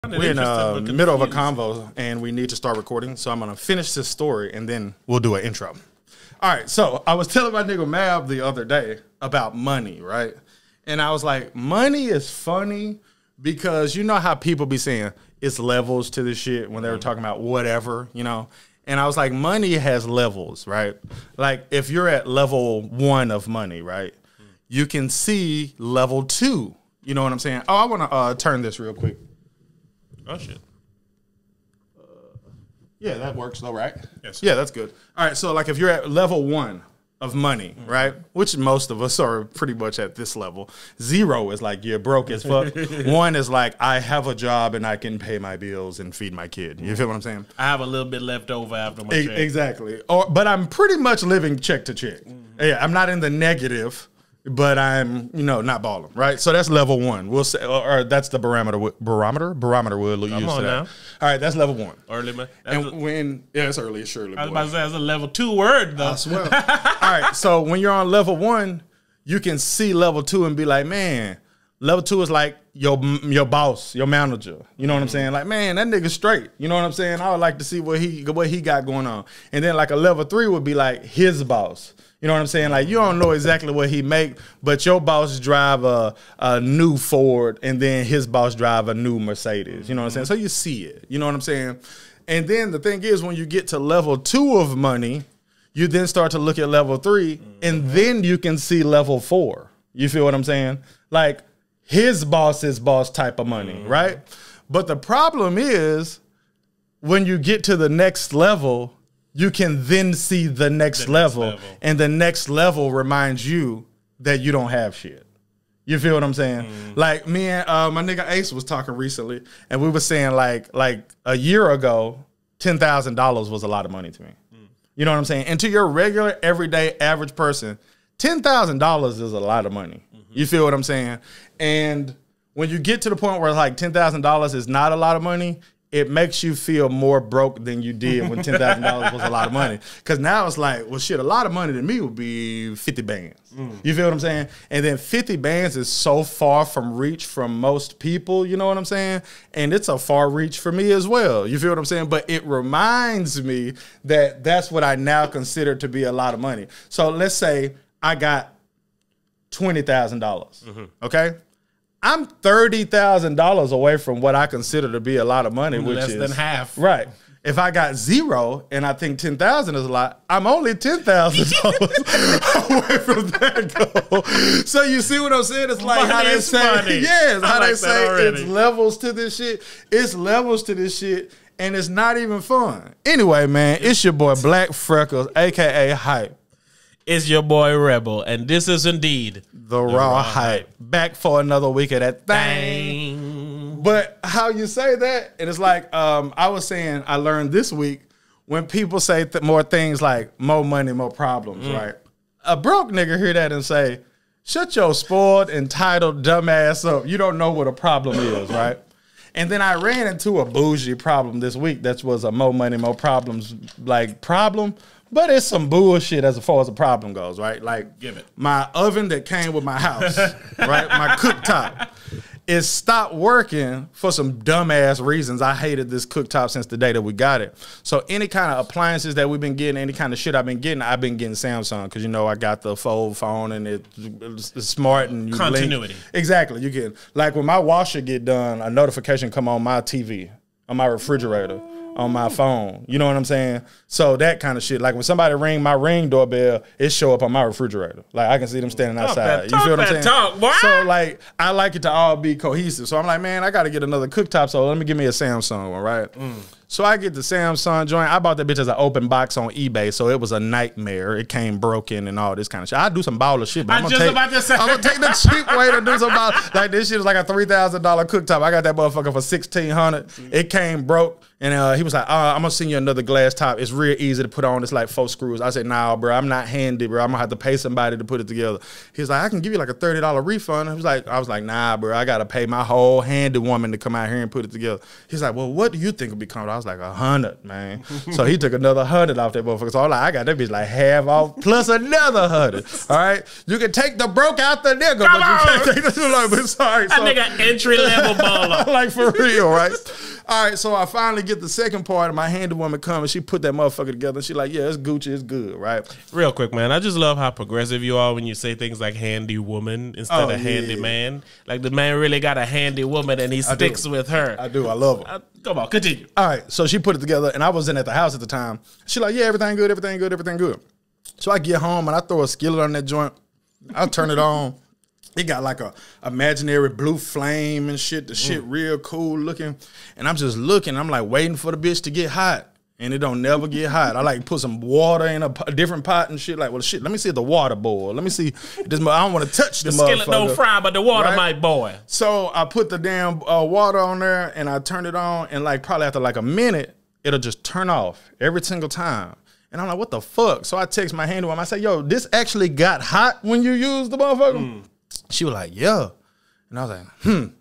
We're in the middle of a convo and we need to start recording, so I'm gonna finish this story and then we'll do an intro. All right, so I was telling my nigga Mav the other day about money, right? And I was like, money is funny because you know how people be saying it's levels to this shit when they were talking about whatever, you know? And I was like, money has levels, right? Like if you're at level 1 of money, right? You can see level 2. You know what I'm saying? Oh, I wanna turn this real quick. Oh, shit. Yeah, that works though, right? Yes. Yeah, that's good. All right, so like if you're at level 1 of money, right? Which most of us are pretty much at this level. 0 is like you're broke as fuck. 1 is like I have a job and I can pay my bills and feed my kid. You feel what I'm saying? I have a little bit left over after my check. Exactly. But I'm pretty much living check to check. Yeah, I'm not in the negative, but I'm, you know, not balling, right? So that's level 1. We'll say, or that's the barometer we'll use to that. All right, that's level 1. Early, man. It's early, surely. I was about to say that's a level 2 word, though. I swear. All right, so when you're on level 1, you can see level 2 and be like, man, level 2 is like your boss, your manager. You know what I'm saying? Like, man, that nigga straight. You know what I'm saying? I would like to see what he got going on. And then like a level 3 would be like his boss. You know what I'm saying? Like, you don't know exactly what he make, but your boss drive a new Ford, and then his boss drive a new Mercedes. You know what I'm saying? So you see it. You know what I'm saying? And then the thing is, when you get to level 2 of money, you then start to look at level 3, and then you can see level 4. You feel what I'm saying? Like, his boss's boss type of money, right? But the problem is, when you get to the next level, you can then see the next level, and the next level reminds you that you don't have shit. You feel what I'm saying? Like me and my nigga Ace was talking recently, and we were saying like a year ago, $10,000 was a lot of money to me. You know what I'm saying? And to your regular, everyday, average person, $10,000 is a lot of money. You feel what I'm saying? And when you get to the point where like $10,000 is not a lot of money, it makes you feel more broke than you did when $10,000 was a lot of money. Because now it's like, well, shit, a lot of money to me would be 50 bands. You feel what I'm saying? And then 50 bands is so far from reach from most people, you know what I'm saying? And it's a far reach for me as well. You feel what I'm saying? But it reminds me that that's what I now consider to be a lot of money. So let's say I got $20,000, okay? I'm $30,000 away from what I consider to be a lot of money, which is less than half. Right. If I got 0 and I think 10,000 is a lot, I'm only $10,000 away from that goal. So you see what I'm saying? It's like how they say, yes, how they say it's levels to this shit. It's levels to this shit, and it's not even fun. Anyway, man, it's your boy Black Freckles, aka Hype. It's your boy Rebel, and this is indeed the Raw Hype. Back for another week of that thing. But how you say that, and it's like I was saying, I learned this week when people say more things like more money, more problems, right? A broke nigga hear that and say, shut your spoiled, entitled, dumb ass up. You don't know what a problem is, right? And then I ran into a bougie problem this week that was a more money, more problems like problem. But it's some bullshit as far as the problem goes, right? Like, my oven that came with my house, right? My cooktop, it stopped working for some dumbass reasons. I hated this cooktop since the day that we got it. So any kind of appliances that we've been getting, any kind of shit I've been getting Samsung because, you know, I got the fold phone and it's smart and you continuity. Exactly. You get, like when my washer get done, a notification come on my TV, on my refrigerator, on my phone. You know what I'm saying? So that kind of shit. Like when somebody ring my Ring doorbell, it show up on my refrigerator. Like I can see them standing outside. You feel what I'm saying? So like I like it to all be cohesive. So I'm like, man, I got to get another cooktop. So let me give me a Samsung one, right? So I get the Samsung joint. I bought that bitch as an open box on eBay. So it was a nightmare. It came broken and all this kind of shit. I do some baller shit. But I'm gonna take the cheap way to do some baller. Like this shit is like a $3,000 cooktop. I got that motherfucker for $1,600. It came broke. And he was like, I'm going to send you another glass top. It's real easy to put on. It's like 4 screws. I said, nah, bro, I'm not handy, bro. I'm going to have to pay somebody to put it together. He was like, I can give you like a $30 refund. I was like, nah, bro, I got to pay my whole handy woman to come out here and put it together. He's like, well, what do you think will be coming? I was like, 100, man. So he took another 100 off that motherfucker. So I got that bitch like half off plus another 100. All right? You can take the broke out the nigga, but you can't take the like, but sorry. That nigga entry-level baller. Like, for real, right? All right, so I finally get the second part, and my handy woman come, and she put that motherfucker together, and she like, yeah, it's Gucci, it's good, right? Real quick, man, I just love how progressive you are when you say things like handy woman instead of handy man. Like, the man really got a handy woman, and he sticks with her. I do, I love her. Come on, continue. All right, so she put it together, and I wasn't at the house at the time. She like, yeah, everything good, everything good, everything good. So I get home, and I throw a skillet on that joint. I turn it on. It got like a imaginary blue flame and shit. The shit real cool looking. And I'm just looking. I'm like waiting for the bitch to get hot. And it don't never get hot. I like put some water in a different pot and shit. Like, well, shit, let me see if the water boil. Let me see this. I don't want to touch the motherfucker. Skillet don't fry, but the water might boil. So I put the damn water on there and I turn it on. And like probably after like a minute, it'll just turn off every single time. And I'm like, what the fuck? So I text my handy woman. I say, yo, this actually got hot when you use the motherfucker? She was like, yeah. And I was like,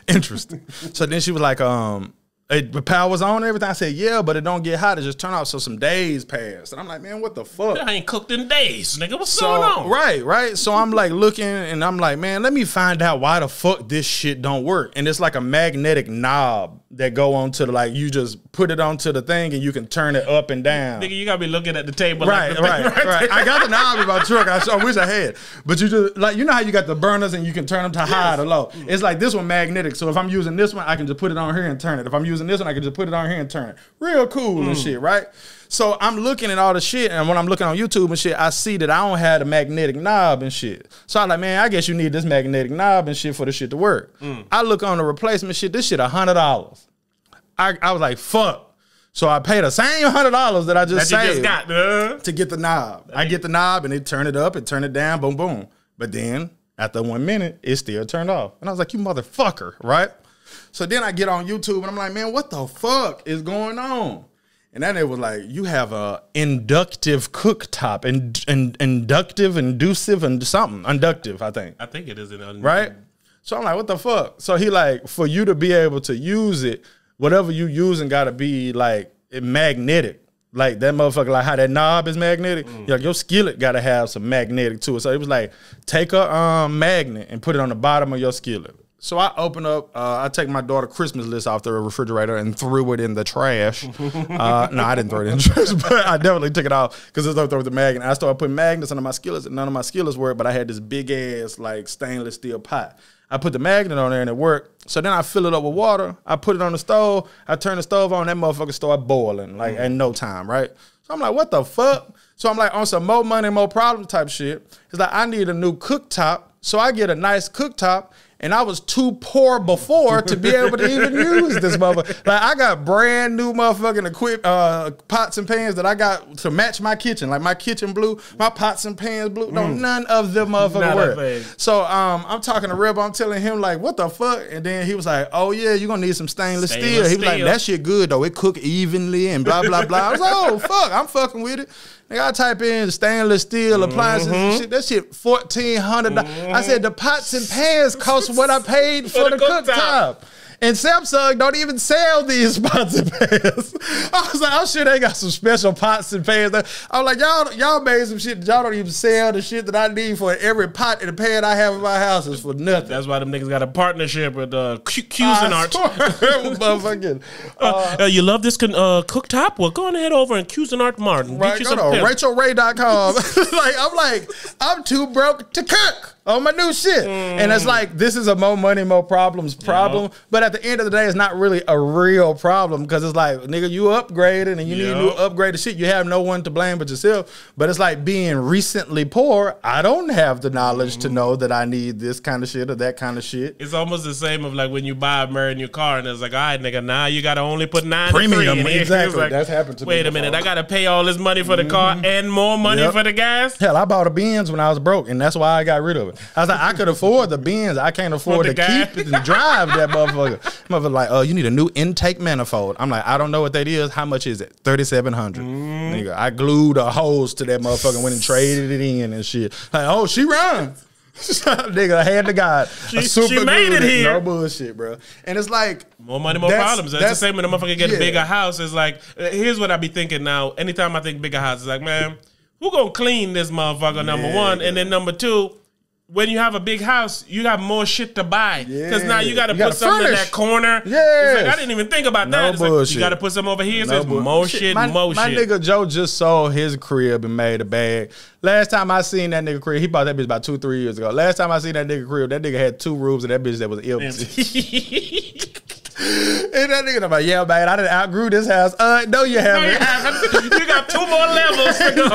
interesting. So then she was like, the power was on and everything. I said, yeah, but it don't get hot. It just turn off. So some days passed. And I'm like, man, what the fuck? I ain't cooked in days, nigga. What's going on? Right. So I'm like looking and I'm like, man, let me find out why the fuck this shit don't work. And it's like a magnetic knob that go onto the, like, you just put it onto the thing and you can turn it up and down. Nigga, you gotta be looking at the table. Right. I got the knob in my truck. I wish I had. But you just, like, you know how you got the burners and you can turn them to high or low. It's like this one magnetic. So if I'm using this one, I can just put it on here and turn it. If I'm using this one, I can just put it on here and turn it. Real cool and shit, right? So I'm looking at all the shit, and when I'm looking on YouTube and shit, I see that I don't have the magnetic knob and shit. So I'm like, man, I guess you need this magnetic knob and shit for the shit to work. I look on the replacement shit, this shit $100. I was like, fuck. So I paid the same $100 that I just saved to get the knob. I get the knob, and it turn it up, and turn it down, boom, boom. But then, after 1 minute, it still turned off. And I was like, you motherfucker, right? So then I get on YouTube, and I'm like, man, what the fuck is going on? And then it was like, you have a inductive cooktop, inductive, inducive, and something. Inductive, I think. I think it is. Right? So I'm like, what the fuck? So he like, for you to be able to use it, whatever you using got to be like magnetic. Like that motherfucker, like how that knob is magnetic. Like your skillet got to have some magnetic to it. So it was like, take a magnet and put it on the bottom of your skillet. So I open up, I take my daughter Christmas list off the refrigerator and threw it in the trash. No, I didn't throw it in the trash, but I definitely took it off because it's up there with the magnet. I started putting magnets under my skillets, and none of my skillets worked, but I had this big ass like stainless steel pot. I put the magnet on there and it worked. So then I fill it up with water. I put it on the stove. I turn the stove on. That motherfucker started boiling like in no time, right? So I'm like, what the fuck? So I'm like, on some more money, more problem type shit. It's like, I need a new cooktop. So I get a nice cooktop. And I was too poor before to be able to even use this motherfucker. Like, I got brand new motherfucking pots and pans that I got to match my kitchen. Like, my kitchen blue, my pots and pans blue. No, none of them motherfucking work. So I'm talking to Reb. I'm telling him, like, what the fuck? And then he was like, oh, yeah, you're going to need some stainless steel. He was like, that shit good, though. It cook evenly and blah, blah, blah. I was like, oh, fuck, I'm fucking with it. Nigga, I type in stainless steel appliances and shit. That shit $1,400. I said the pots and pans cost what I paid for the cooktop. And Samsung don't even sell these pots and pans. I was like, I'm sure they got some special pots and pans. I was like, y'all made some shit that y'all don't even sell. The shit that I need for every pot and pan I have in my house is for nothing. That's why them niggas got a partnership with Cuisinart. Motherfucking. You love this cooktop? Well, go on ahead over and Cuisinart Martin. Right, go to RachelRay.com. I'm too broke to cook on my new shit. And it's like, this is a more money, more problems problem. But at the end of the day, it's not really a real problem because it's like, nigga, you upgraded and you need new upgraded shit. You have no one to blame but yourself. But it's like being recently poor. I don't have the knowledge to know that I need this kind of shit or that kind of shit. It's almost the same of like when you buy a mirror in your car and it's like, all right, nigga, now you got to only put 9 premium. Exactly. Like, that's happened to me. Wait a minute, I got to pay all this money for the car and more money for the gas? Hell, I bought a Benz when I was broke and that's why I got rid of it. motherfucker. I was like, I could afford the Benz. I can't afford to keep it and drive that motherfucker. Motherfucker like, you need a new intake manifold. I'm like, I don't know what that is. How much is it? $3,700. Nigga, I glued a hose to that motherfucker and went and traded it in and shit. Like, oh, she runs. Nigga, hand to God. She made it here. No bullshit, bro. And it's like, more money, more problems. That's the same when the motherfucker get a bigger house. It's like, here's what I be thinking now. Anytime I think bigger house, it's like, man, who gonna clean this motherfucker, number one? And then number two, when you have a big house, you got more shit to buy. Because now you got to put something in that corner. Yeah, like, I didn't even think about that. It's like, you got to put something over here. So more shit, more shit. My nigga Joe just sold his crib and made a bag. Last time I seen that nigga crib, he bought that bitch about 2-3 years ago. Last time I seen that nigga crib, that nigga had 2 rooms and that bitch that was empty. And that nigga like, yeah, man, I done outgrew this house. No, you haven't. You got 2 more levels to go.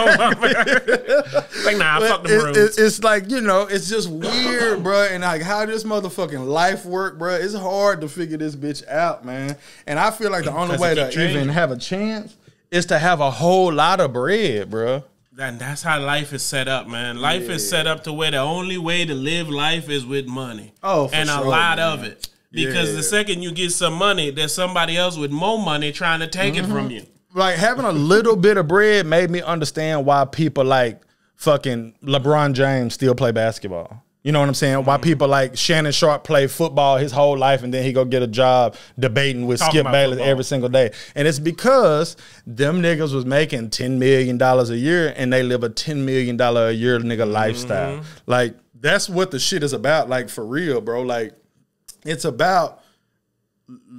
Like, nah, fuck the rooms. It's like, you know, it's just weird, bro. And like how this motherfucking life work, bro. It's hard to figure this bitch out, man. And I feel like the only way to even have a chance is to have a whole lot of bread, bro. And that's how life is set up, man. Life is set up to where the only way to live life is with money. Oh, for and sure, a lot man. of it. Because the second you get some money, there's somebody else with more money trying to take it from you. Like having a little bit of bread made me understand why people like fucking LeBron James still play basketball. You know what I'm saying? Why people like Shannon Sharp play football his whole life and then he go get a job debating with Skip Bayless every single day. And it's because them niggas was making $10 million a year and they live a $10 million a year nigga lifestyle. Like that's what the shit is about. Like for real, bro. Like it's about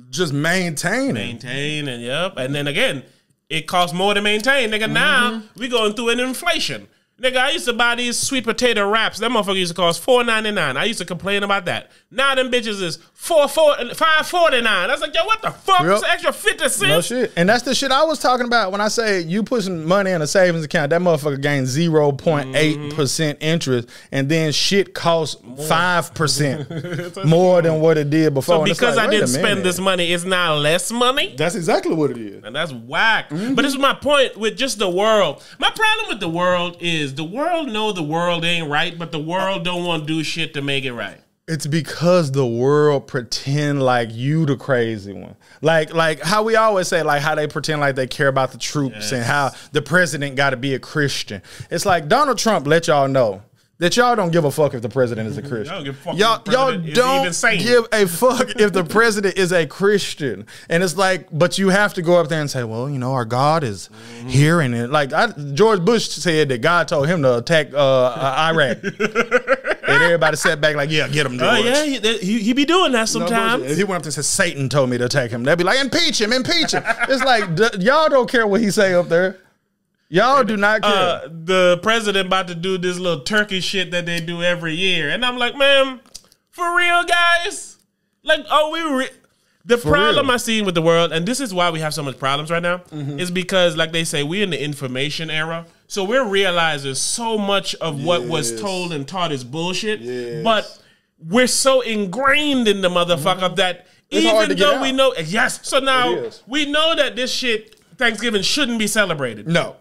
just maintaining. Maintaining, yep. And then again, it costs more to maintain. Nigga, now we going through an inflation. Nigga, I used to buy these sweet potato wraps. That motherfucker used to cost $4.99. I used to complain about that. Now them bitches is $5.49. I was like, yo, what the fuck? It's an extra 50 cents. No shit. And that's the shit I was talking about when I say you pushing money in a savings account. That motherfucker gains 0.8% interest, and then shit costs 5% more than what it did before. So because like, I didn't spend this money, it's now less money? That's exactly what it is. And that's whack. But this is my point with just the world. My problem with the world is the world know the world ain't right, but the world don't want to do shit to make it right. It's because the world pretend like you the crazy one. Like how we always say, like how they pretend like they care about the troops and how the president got to be a Christian. It's like Donald Trump let y'all know that y'all don't give a fuck if the president is a Christian. Y'all don't give a fuck if the president is a Christian. And it's like, but you have to go up there and say, well, you know, our God is here. And like George Bush said that God told him to attack Iraq. And everybody sat back like, yeah, get him, George. Oh, yeah, he be doing that sometimes. No, he went up there and said, Satan told me to attack him. They'd be like, impeach him, impeach him. It's like, y'all don't care what he say up there. Y'all do not care. The president about to do this little turkey shit that they do every year. And I'm like, man, for real, guys? Like, the problem I see with the world, and this is why we have so much problems right now, is because, like they say, we're in the information era. So we're realizing so much of what was told and taught is bullshit. But we're so ingrained in the motherfucker that it's even though we know, so now we know that this shit, Thanksgiving, shouldn't be celebrated. No.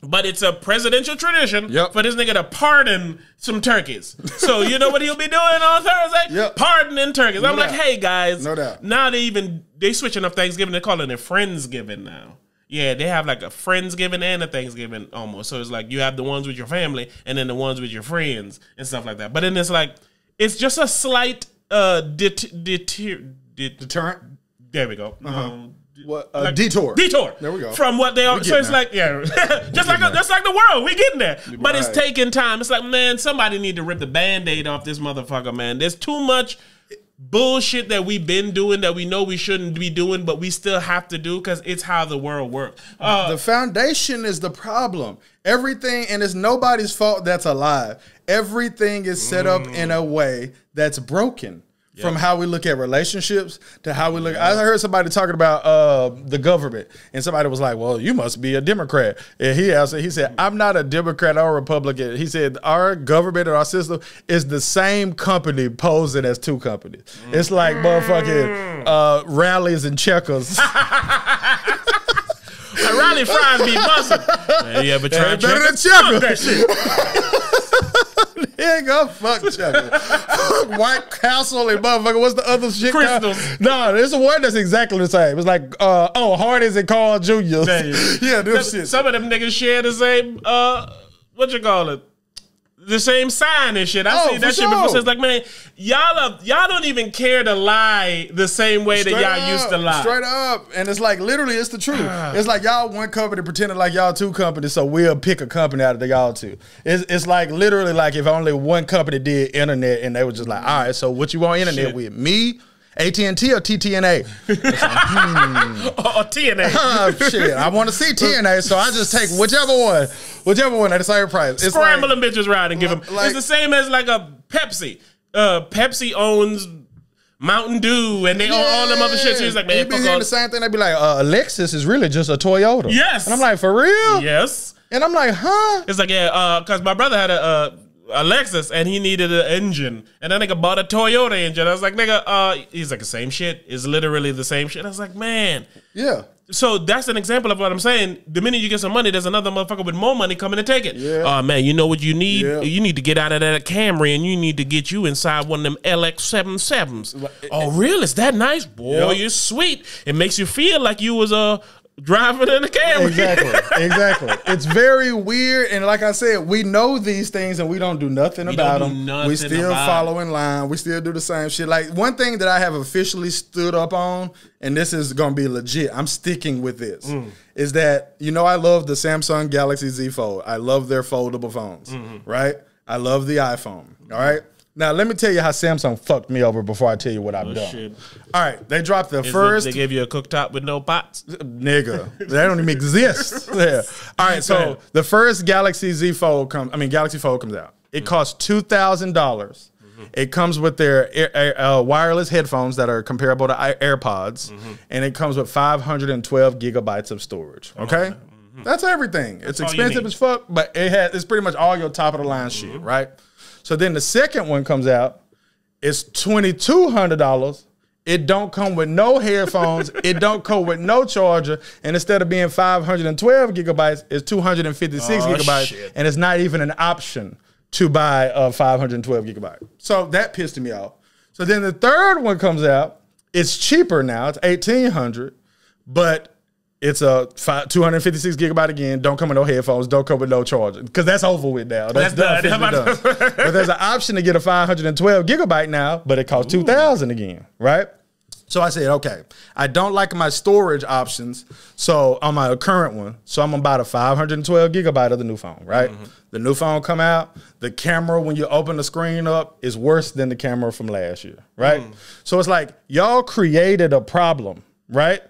But it's a presidential tradition for this nigga to pardon some turkeys. So you know what he'll be doing on Thursday? Pardoning turkeys. I'm like, hey guys, now they switching up Thanksgiving. They're calling it Friendsgiving now. Yeah, they have like a Friendsgiving and a Thanksgiving almost. So it's like you have the ones with your family and then the ones with your friends and stuff like that. But then it's like, it's just a slight deterrent. There we go. Like, detour. There we go. From what they are. So it's like, just like the world. We getting there. But it's taking time. It's like, man, somebody need to rip the Band-Aid off this motherfucker, man. There's too much bullshit that we've been doing that we know we shouldn't be doing, but we still have to do because it's how the world works. The foundation is the problem. Everything, and it's nobody's fault that's alive. Everything is set up in a way that's broken. From how we look at relationships to how we look. I heard somebody talking about the government, and somebody was like, well, you must be a Democrat. And he said, I'm not a Democrat or a Republican. He said, our government and our system is the same company posing as two companies. It's like motherfucking rallies and checkers. Rally fries be busting. Yeah, but try better than checkers. That shit. Here you go. Fuck chocolate. Fuck White Castle and motherfucker. What's the other shit? Crystals. No, there's a one that's exactly the same. It's like, Hardee's and Carl Jr. Yeah, them shit. Some of them niggas share the same, what you call it? The same sign and shit. I see that shit before. So it's like, man, y'all don't even care to lie the same way that y'all used to lie. Straight up. And it's like, literally, it's the truth. It's like y'all one company pretending like y'all two companies, so we'll pick a company out of the y'all two. It's like literally like if only one company did internet and they were just like, all right, so what you want internet with? Me? AT&T or TTNA? Or TNA. Shit, I want to see TNA, so I just take whichever one at the same price. It's scramble them bitches around and give them. Like, it's the same as like a Pepsi. Pepsi owns Mountain Dew and they own all them other shit. So he's like, man, you be hearing the same thing. They be like, Lexus is really just a Toyota. Yes. And I'm like, for real? Yes. And I'm like, huh? It's like, yeah, because my brother had a Lexus and he needed an engine, and that nigga bought a Toyota engine. I was like, nigga, he's like, the same shit. It's literally the same shit. I was like, man. Yeah. So that's an example of what I'm saying. The minute you get some money, there's another motherfucker with more money coming to take it. Yeah. Man, you know what you need? Yeah. You need to get out of that Camry and you need to get you inside one of them LX77s. Oh, real? Is that nice? Boy, you're sweet. It makes you feel like you was driving in a Camry. Exactly. It's very weird, and like I said, we know these things and we don't do nothing about them. We still follow in line. We still do the same shit. Like, one thing that I have officially stood up on, and this is gonna be legit, I'm sticking with this, is that, I love the Samsung Galaxy Z Fold. I love their foldable phones, right? I love the iPhone, all right? Now, let me tell you how Samsung fucked me over before I tell you what I've done. Shit. All right, they dropped the first... They gave you a cooktop with no pots? Nigga, they don't even exist. Yeah. All right, so the first Galaxy Fold comes out. It costs $2,000. It comes with their wireless headphones that are comparable to AirPods, and it comes with 512 gigabytes of storage, okay? That's everything. It's expensive as fuck, but it's pretty much all your top-of-the-line shit, right? So then the second one comes out. It's $2,200. It don't come with no headphones. It don't come with no charger. And instead of being 512 gigabytes, it's 256 gigabytes. Shit. And it's not even an option to buy a 512 gigabyte. So that pissed me off. So then the third one comes out. It's cheaper now. It's $1,800, but it's a 256 gigabyte again. Don't come with no headphones. Don't come with no charger, because that's over with now. That's done. But there's an option to get a 512 gigabyte now, but it costs $2,000 again, right? So I said, okay, I don't like my storage options, so on my current one, so I'm gonna buy the 512 gigabyte of the new phone, right? The new phone come out, the camera, when you open the screen up, is worse than the camera from last year, right? So it's like, y'all created a problem, right?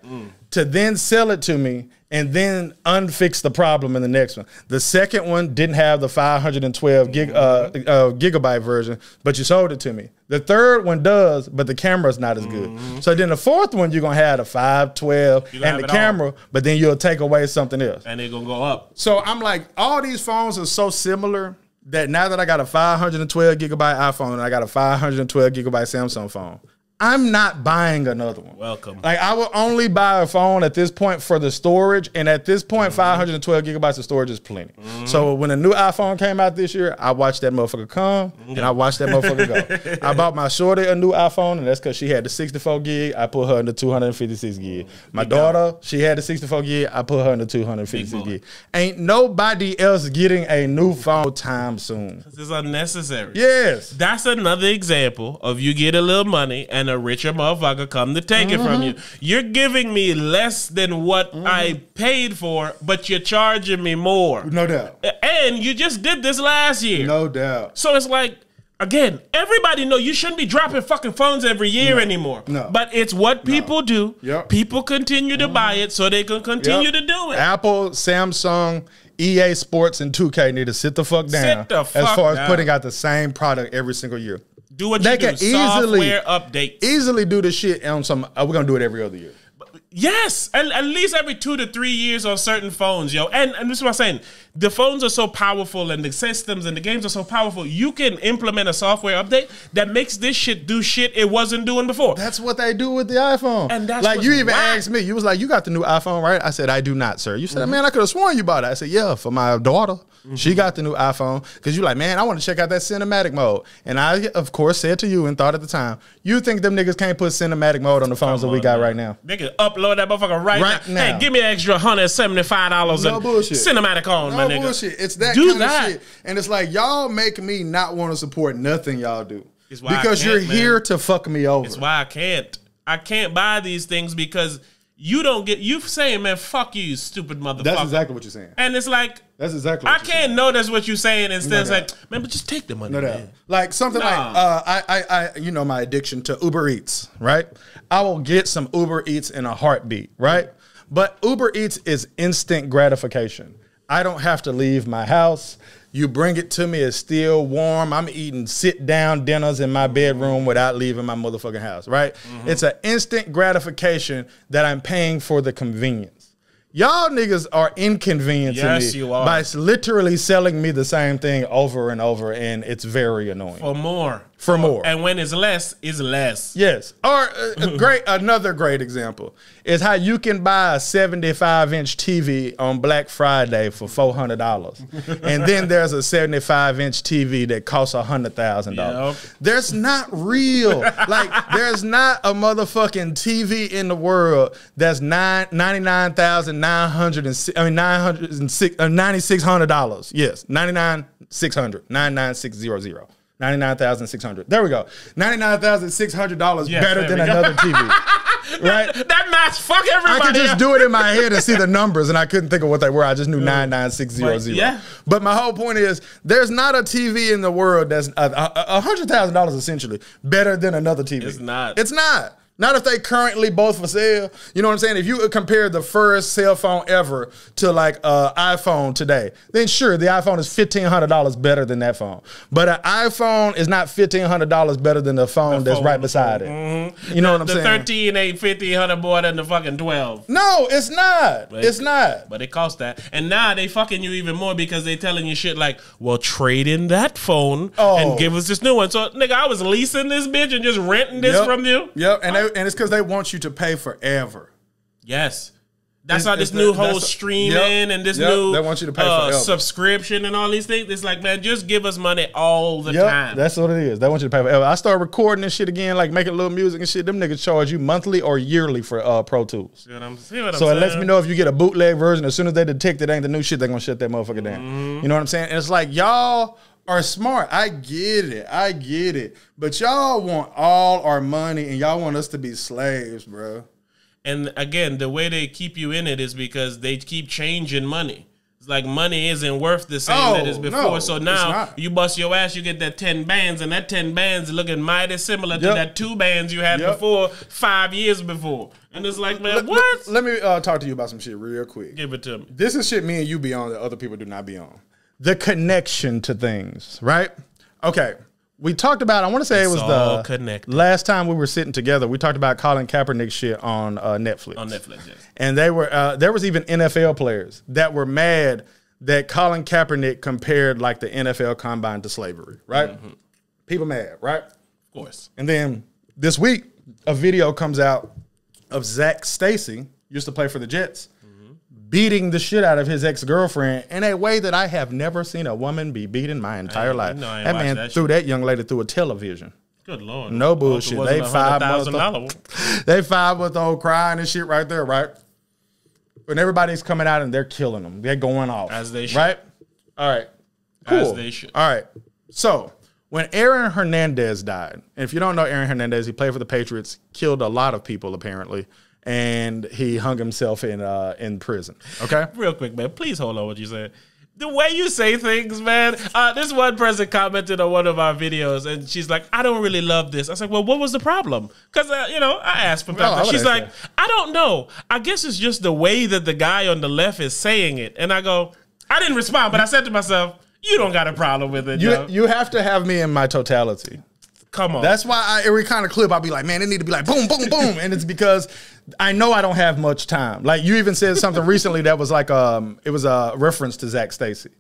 To then sell it to me and then unfix the problem in the next one. The second one didn't have the 512 gigabyte version, but you sold it to me. The third one does, but the camera's not as good. So then the fourth one, you're going to have the 512 and the camera, but then you'll take away something else. And they're going to go up. So I'm like, all these phones are so similar that now that I got a 512 gigabyte iPhone and I got a 512 gigabyte Samsung phone, I'm not buying another one. Welcome. Like, I will only buy a phone at this point for the storage, and at this point, 512 gigabytes of storage is plenty. So when a new iPhone came out this year, I watched that motherfucker come, and I watched that motherfucker go. I bought my shorty a new iPhone, and that's because she had the 64 gig. I put her in the 256 gig. My daughter, she had the 64 gig. I put her in the 256 gig. Ain't nobody else getting a new phone time soon. This is unnecessary. Yes. That's another example of you get a little money and a richer motherfucker come to take it from you. You're giving me less than what I paid for, but you're charging me more. No doubt. And you just did this last year. No doubt. So it's like, again, everybody know you shouldn't be dropping fucking phones every year anymore. No. But it's what people do. Yep. People continue to buy it so they can continue to do it. Apple, Samsung, EA Sports, and 2K need to sit the fuck down. Sit the fuck as far down. as putting out the same product every single year. Do what you do. Software updates. Easily do the shit on some. We're gonna do it every other year. Yes, at least every 2 to 3 years on certain phones, yo. And this is what I'm saying. The phones are so powerful and the systems and the games are so powerful, you can implement a software update that makes this shit do shit it wasn't doing before. That's what they do with the iPhone. And that's like, you even whack. asked me, you was like, you got the new iPhone, right? I said, I do not, sir. You said, man, I could have sworn you bought it. I said, yeah, for my daughter. She got the new iPhone. Because you like, man, I want to check out that cinematic mode. And I, of course, said to you and thought at the time, you think them niggas can't put cinematic mode on the phones that we got right now? They can upload that motherfucker right now. Hey, give me an extra $175 no and bullshit. Cinematic on, no my nigga. Bullshit. It's that kind of shit. And it's like, y'all make me not want to support nothing y'all do. Because you're here to fuck me over. It's why I can't. I can't buy these things because you don't get, you saying, man, fuck you, you stupid motherfucker. That's exactly what you're saying. And it's like, that's exactly what I can't know that's what you're saying. Instead, it's like, man, but just take the money, man. Like something like, I you know, my addiction to Uber Eats, right? I will get some Uber Eats in a heartbeat, right? But Uber Eats is instant gratification. I don't have to leave my house. You bring it to me, it's still warm. I'm eating sit-down dinners in my bedroom without leaving my motherfucking house, right? It's an instant gratification that I'm paying for the convenience. Y'all niggas are inconveniencing me by literally selling me the same thing over and over, and it's very annoying. For more. For more. And when it's less, it's less. Yes. Or another great example is how you can buy a 75-inch TV on Black Friday for $400. And then there's a 75-inch TV that costs $100,000. Yep. There's not real. Like, there's not a motherfucking TV in the world that's $9,600. Yes, $9,600. 99600. $99,600. There we go. $99,600 better than another TV. Right? That math, fuck everybody. I could just do it in my head and see the numbers, and I couldn't think of what they were. I just knew 99600. Yeah. But my whole point is, there's not a TV in the world that's $100,000 essentially better than another TV. It's not. It's not. Not if they currently both for sale. You know what I'm saying? If you compare the first cell phone ever to like iPhone today, then sure, the iPhone is $1,500 better than that phone. But an iPhone is not $1,500 better than the phone that's right beside it. You know what I'm saying? The 13 ain't $1,500 more than the fucking 12. No, it's not. It's not. But it costs that. And now they fucking you even more because they telling you shit like, well, trade in that phone and give us this new one. So, nigga, I was leasing this bitch and just renting this from you. Yep. And it's because they want you to pay forever. Yes. That's how this new whole streaming and this new they want you to pay forever. Subscription and all these things. It's like, man, just give us money all the time. That's what it is. They want you to pay forever. I start recording this shit again, like making a little music and shit. Them niggas charge you monthly or yearly for Pro Tools. See what I'm so saying? It lets me know if you get a bootleg version. As soon as they detect it ain't the new shit, they're going to shut that motherfucker down. You know what I'm saying? And it's like, y'all are smart. I get it. I get it. But y'all want all our money and y'all want us to be slaves, bro. And again, the way they keep you in it is because they keep changing money. It's like money isn't worth the same that is before. No, so now you bust your ass, you get that 10 bands, and that 10 bands is looking mighty similar to that 2 bands you had before 5 years before. And it's like, man, what? Let me talk to you about some shit real quick. Give it to me. This is shit me and you be on that other people do not be on. The connection to things, right? Okay. We talked about, I want to say it was the last time we were sitting together, we talked about Colin Kaepernick shit on Netflix. On Netflix, yes. And they were there was even NFL players that were mad that Colin Kaepernick compared like the NFL combine to slavery, right? People mad, right? Of course. And then this week, a video comes out of Zac Stacy, used to play for the Jets, beating the shit out of his ex-girlfriend in a way that I have never seen a woman be beaten my entire life. That man threw that young lady through a television. Good Lord. No bullshit. They $5-month-old crying and shit right there, right? And everybody's coming out and they're killing them. They're going off. As they should. Right? All right. Cool. As they should. All right. So, when Aaron Hernandez died, and if you don't know Aaron Hernandez, he played for the Patriots, killed a lot of people apparently, and he hung himself in prison. Okay? Real quick, man. Please hold on what you said. The way you say things, man. This one person commented on one of our videos, and she's like, I don't really love this. I was like, well, what was the problem? Because, I asked for that. She's like, I don't know. I guess it's just the way that the guy on the left is saying it. And I go, I didn't respond, but I said to myself, you don't got a problem with it. You have to have me in my totality. Come on. That's why every kind of clip I'll be like, man, it need to be like boom, boom, boom. And it's because I know I don't have much time. Like you even said something recently that was like, it was a reference to Zac Stacy,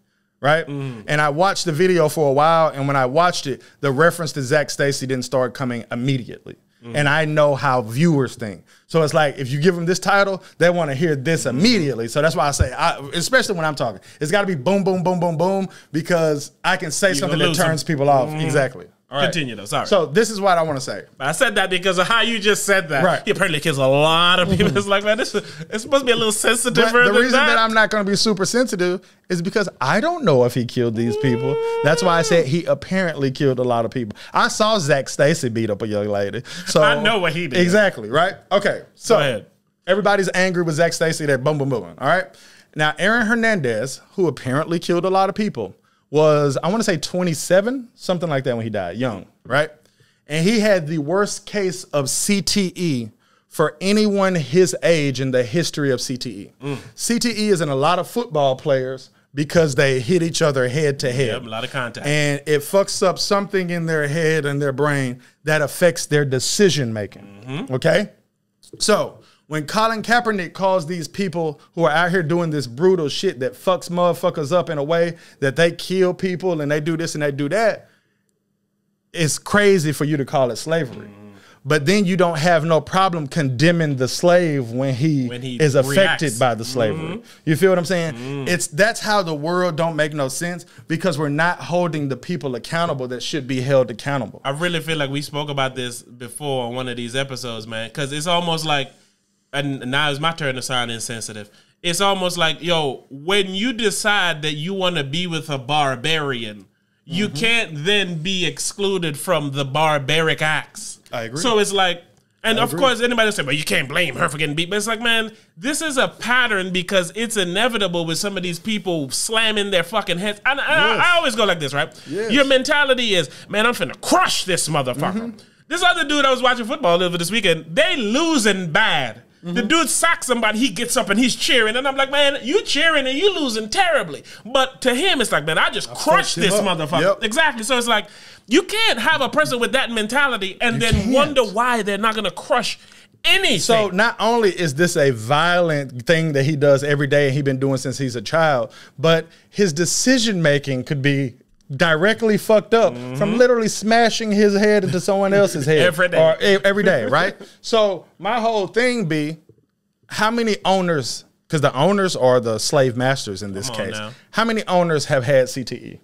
right? And I watched the video for a while. And when I watched it, the reference to Zac Stacy didn't start coming immediately. And I know how viewers think. So it's like, if you give them this title, they want to hear this immediately. So that's why I say, especially when I'm talking, it's got to be boom, boom, boom, boom, boom, because I can say something that turns people off. Exactly. All right. Continue though, sorry. So this is what I want to say. I said that because of how you just said that. Right. He apparently kills a lot of people. It's like, man, it's supposed to be a little sensitive. But the reason that I'm not going to be super sensitive is because I don't know if he killed these people. That's why I said he apparently killed a lot of people. I saw Zac Stacy beat up a young lady. So I know what he did. Exactly, right? Okay, so go ahead. Everybody's angry with Zac Stacy. They're boom, boom, boom. All right? Now, Aaron Hernandez, who apparently killed a lot of people, was, I want to say 27, something like that when he died, young, right? And he had the worst case of CTE for anyone his age in the history of CTE. CTE is in a lot of football players because they hit each other head to head. Yep, a lot of contact. And it fucks up something in their head and their brain that affects their decision making, okay? So when Colin Kaepernick calls these people who are out here doing this brutal shit that fucks motherfuckers up in a way that they kill people and they do this and they do that, it's crazy for you to call it slavery. But then you don't have no problem condemning the slave when he is affected by the slavery. You feel what I'm saying? That's how the world don't make no sense, because we're not holding the people accountable that should be held accountable. I really feel like we spoke about this before on one of these episodes, man, because it's almost like, and now it's my turn to sound insensitive. It's almost like, yo, when you decide that you want to be with a barbarian, you can't then be excluded from the barbaric acts. I agree. So it's like, and of course, anybody will say, well, you can't blame her for getting beat. But it's like, man, this is a pattern because it's inevitable with some of these people slamming their fucking heads. I always go like this, right? Yes. Your mentality is, man, I'm finna crush this motherfucker. This other dude I was watching football over this weekend, they losing bad. The dude sacks somebody, he gets up and he's cheering. And I'm like, man, you cheering and you losing terribly. But to him, it's like, man, I just crushed this motherfucker. Yep. Exactly. So it's like, you can't have a person with that mentality and then wonder why they're not going to crush anything. So not only is this a violent thing that he does every day and he's been doing since he's a child, but his decision-making could be directly fucked up from literally smashing his head into someone else's head every day. Every day, right? So my whole thing be, how many owners, because the owners are the slave masters in this case, how many owners have had CTE?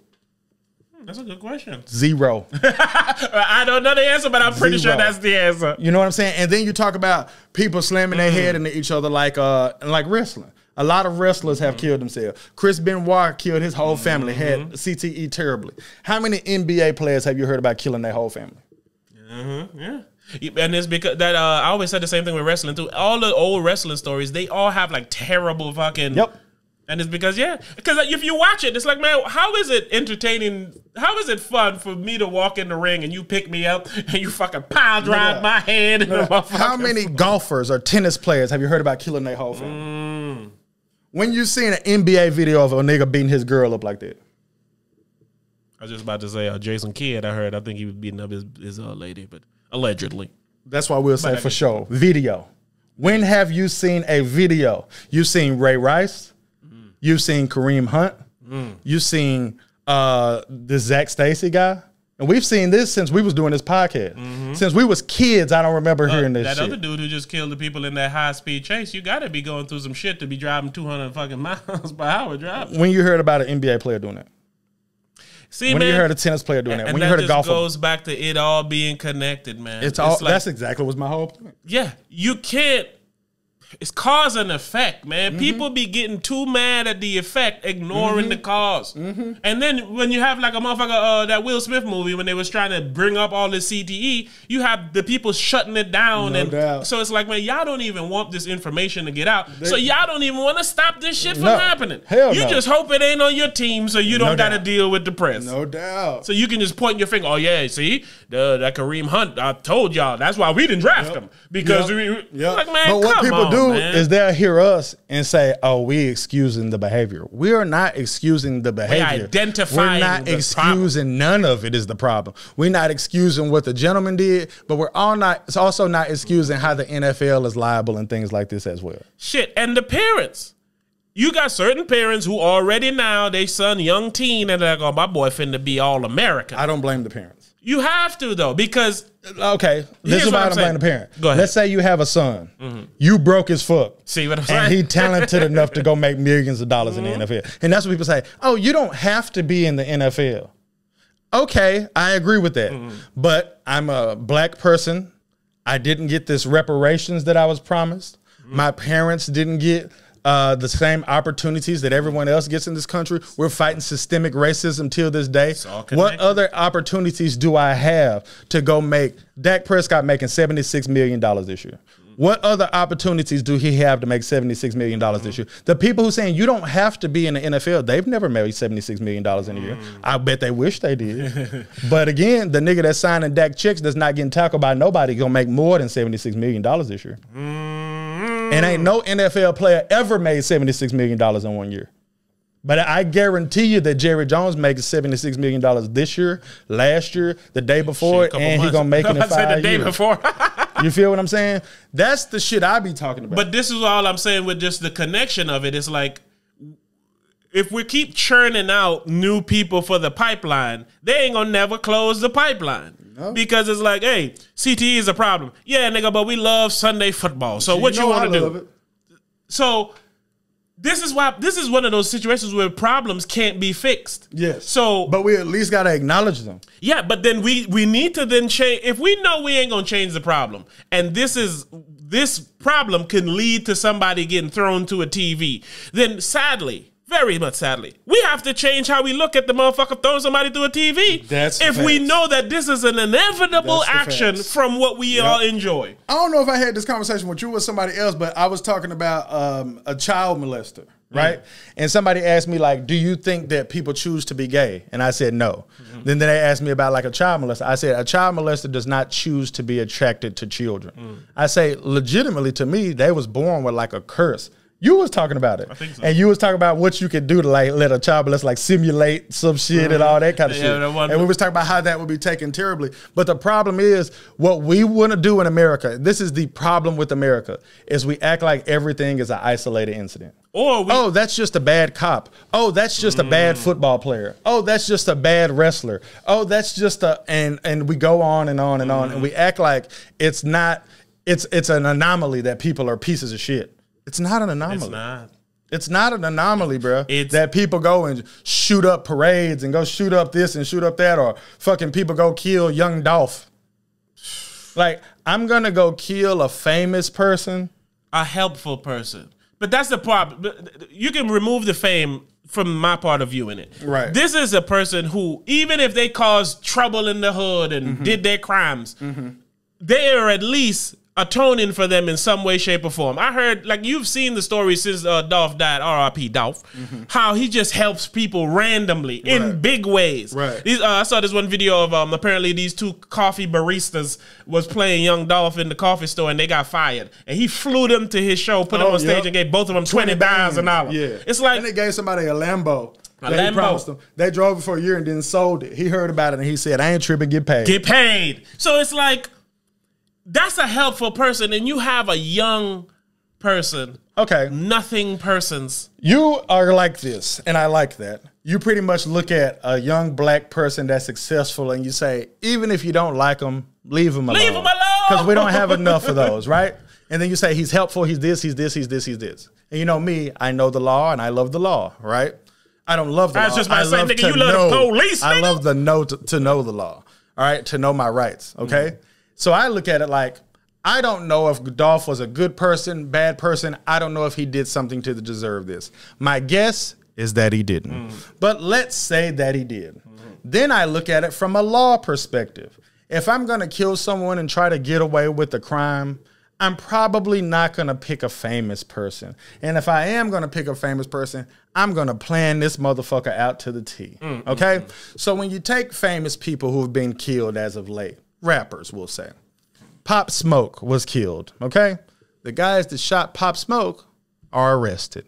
That's a good question. 0. I don't know the answer, but I'm pretty sure that's the answer. You know what I'm saying? And then you talk about people slamming their head into each other like wrestling. A lot of wrestlers have killed themselves. Chris Benoit killed his whole family, had CTE terribly. How many NBA players have you heard about killing their whole family? Yeah. And it's because that I always said the same thing with wrestling too. All the old wrestling stories, they all have like terrible fucking. And it's because, because if you watch it, it's like, man, how is it entertaining? How is it fun for me to walk in the ring and you pick me up and you fucking pound drive my head? How many golfers or tennis players have you heard about killing their whole family? When you seen an NBA video of a nigga beating his girl up like that? I was just about to say Jason Kidd, I think he was beating up his lady, but allegedly. That's why we'll say for sure. Video. When have you seen a video? You've seen Ray Rice. You've seen Kareem Hunt. You've seen the Zac Stacy guy. And we've seen this since we was doing this podcast. Since we was kids, I don't remember hearing this shit. That other dude who just killed the people in that high-speed chase, you got to be going through some shit to be driving 200 fucking miles per hour driving. When you heard about an NBA player doing that? See, when you heard a tennis player doing that? When you heard a golfer? It goes back to it all being connected, man. It's all. Like, that's exactly what's my whole point. Yeah, you can't. It's cause and effect, man. People be getting too mad at the effect, ignoring the cause. And then when you have like a motherfucker, that Will Smith movie, when they was trying to bring up all this CTE, you have the people shutting it down. No doubt. So it's like, man, y'all don't even want this information to get out. So y'all don't even want to stop this shit from happening. Hell you just hope it ain't on your team so you don't got to deal with the press. No doubt. So you can just point your finger, oh yeah, see, that Kareem Hunt, I told y'all, that's why we didn't draft him. Because we like, man, but what people do man. is they'll hear us and say, oh, we excusing the behavior. We are not excusing the behavior. We're identifying We're not the excusing problem. none of it is the problem. We're not excusing what the gentleman did, but we're also not excusing how the NFL is liable and things like this as well. Shit, and the parents. You got certain parents who already now, they son, young teen, and they're like, oh, my boy finna be all-American. I don't blame the parents. You have to, though, because... Okay, this is why I don't blame the parent. Go ahead. Let's say you have a son. You broke as fuck. See what I'm saying? And he talented enough to go make millions of dollars in the NFL. And that's what people say. Oh, you don't have to be in the NFL. Okay, I agree with that. But I'm a black person. I didn't get this reparations that I was promised. My parents didn't get the same opportunities that everyone else gets in this country. We're fighting systemic racism till this day. What other opportunities do I have to go make Dak Prescott making $76 million this year? What other opportunities do he have to make $76 million this year? The people who saying you don't have to be in the NFL, they've never made $76 million in a year. I bet they wish they did. But again, the nigga that's signing Dak checks that's not getting tackled by nobody gonna make more than $76 million this year. And ain't no NFL player ever made $76 million in 1 year. But I guarantee you that Jerry Jones makes $76 million this year, last year, the day before, and he's going to make it in 5 years. The day before. You feel what I'm saying? That's the shit I be talking about. But this is all I'm saying with just the connection of it. It's like, if we keep churning out new people for the pipeline, they ain't going to never close the pipeline. No. Because it's like, hey, CTE is a problem. Yeah, nigga, but we love Sunday football. So what you want to do? So this is one of those situations where problems can't be fixed. Yes. So, but we at least got to acknowledge them. Yeah, but then we need to then change. If we know we ain't gonna change the problem, and this problem can lead to somebody getting thrown to a TV, then sadly, very much sadly, we have to change how we look at the motherfucker throwing somebody through a TV. That's if we know that this is an inevitable action from what we all enjoy. I don't know if I had this conversation with you or somebody else, but I was talking about a child molester, right? And somebody asked me, like, do you think that people choose to be gay? And I said no. Then they asked me about like a child molester. I said a child molester does not choose to be attracted to children. I say legitimately, to me, they was born with like a curse. You was talking about it. I think so. And you was talking about what you could do to like let a child molest, like simulate some shit and all that kind of shit. And we was talking about how that would be taken terribly. But the problem is what we want to do in America, this is the problem with America, is we act like everything is an isolated incident. Oh, that's just a bad cop. Oh, that's just a bad football player. Oh, that's just a bad wrestler. Oh, that's just and we go on and on and on. And we act like it's not, it's an anomaly that people are pieces of shit. It's not an anomaly. It's not. It's not an anomaly, bro. That people go and shoot up parades and go shoot up this and shoot up that, or fucking people go kill Young Dolph. Like, I'm going to go kill a famous person. A helpful person. But that's the problem. You can remove the fame from my part of view in it. Right. This is a person who, even if they caused trouble in the hood and did their crimes, they are at least atoning for them in some way, shape, or form. I heard, like, you've seen the story since Dolph died, R.i.p Dolph, how he just helps people randomly in big ways. Right. I saw this one video of apparently these two coffee baristas was playing Young Dolph in the coffee store and they got fired. And he flew them to his show, put them on stage and gave both of them $20,000. Yeah. It's like, and they gave somebody a Lambo. He promised them. They drove it for a year and then sold it. He heard about it and he said, I ain't tripping, get paid. Get paid. So it's like, that's a helpful person, and you have a young person. Okay. Nothing persons. You are like this, and I like that. You pretty much look at a young black person that's successful, and you say, even if you don't like them, leave them alone. Leave them alone! Because we don't have enough of those, right? And then you say, he's helpful, he's this, he's this, he's this, he's this. And you know me, I know the law, and I love the law, right? I don't love the law. I was just about to say, nigga, you love the police, nigga. I love the to know the law, all right? To know my rights, okay? So I look at it like, I don't know if Dolph was a good person, bad person. I don't know if he did something to deserve this. My guess is that he didn't. But let's say that he did. Then I look at it from a law perspective. If I'm going to kill someone and try to get away with the crime, I'm probably not going to pick a famous person. And if I am going to pick a famous person, I'm going to plan this motherfucker out to the T. Okay? So when you take famous people who have been killed as of late, rappers, we'll say. Pop Smoke was killed, okay? The guys that shot Pop Smoke are arrested.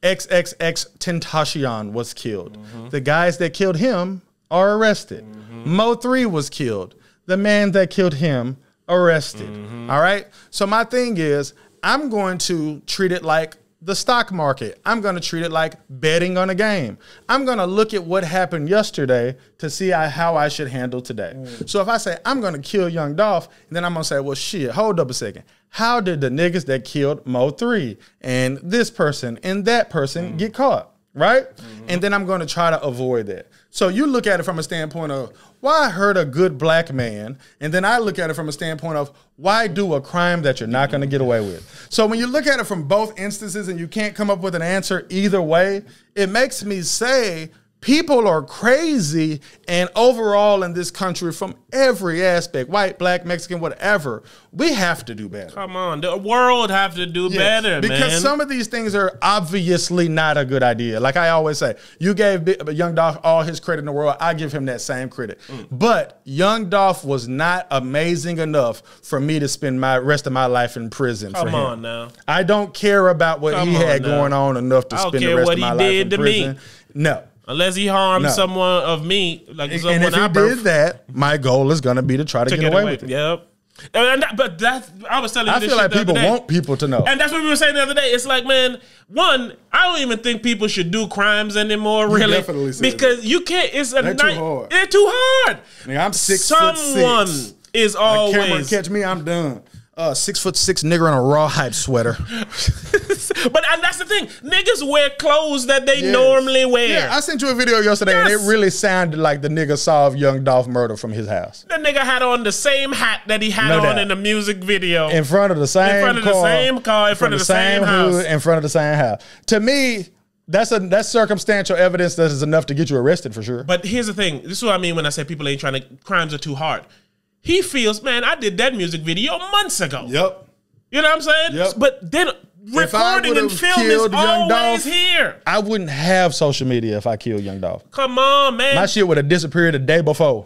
XXX Tentacion was killed. The guys that killed him are arrested. Mo3 was killed. The man that killed him arrested. All right? So my thing is, I'm going to treat it like the stock market. I'm going to treat it like betting on a game. I'm going to look at what happened yesterday to see how I should handle today. So if I say I'm going to kill Young Dolph, then I'm going to say, well, shit, hold up a second. How did the niggas that killed Mo3 and this person and that person get caught, right? And then I'm going to try to avoid that. So you look at it from a standpoint of, why hurt a good black man? And then I look at it from a standpoint of, why do a crime that you're not going to get away with? So when you look at it from both instances and you can't come up with an answer either way, it makes me say people are crazy, and overall in this country, from every aspect, white, black, Mexican, whatever, we have to do better. Come on, the world have to do better, because man. some of these things are obviously not a good idea. Like I always say, you gave Young Dolph all his credit in the world. I give him that same credit. But Young Dolph was not amazing enough for me to spend my rest of my life in prison. Come on now. I don't care about what he had going on enough to spend the rest of my life in prison. No. Unless he harmed someone of me, like someone and if he did that, my goal is going to be to try to get away with it. Yep. But that's, I was telling you this I feel like shit the people other day. want people to know. And that's what we were saying the other day. It's like, man, one, I don't even think people should do crimes anymore, really. Definitely said because you can't, it's a They're too hard. They're too hard. Nigga, I'm 6'6". Someone is always. Camera catch me, I'm done. 6'6" nigger in a R.i.p sweater. But that's the thing. Niggas wear clothes that they normally wear. Yeah, I sent you a video yesterday, and it really sounded like the nigga solved Young Dolph murder from his house. The nigga had on the same hat that he had on in the music video. In front of the same car. In front of the same car, in front of the same house. In front of the same house. To me, that's circumstantial evidence that is enough to get you arrested for sure. But here's the thing. This is what I mean when I say people ain't trying to, crimes are too hard. He feels, man, I did that music video months ago. Yep. You know what I'm saying? Yep. But then recording and film is always here. I wouldn't have social media if I killed Young Dolph. Come on, man. My shit would have disappeared a day before,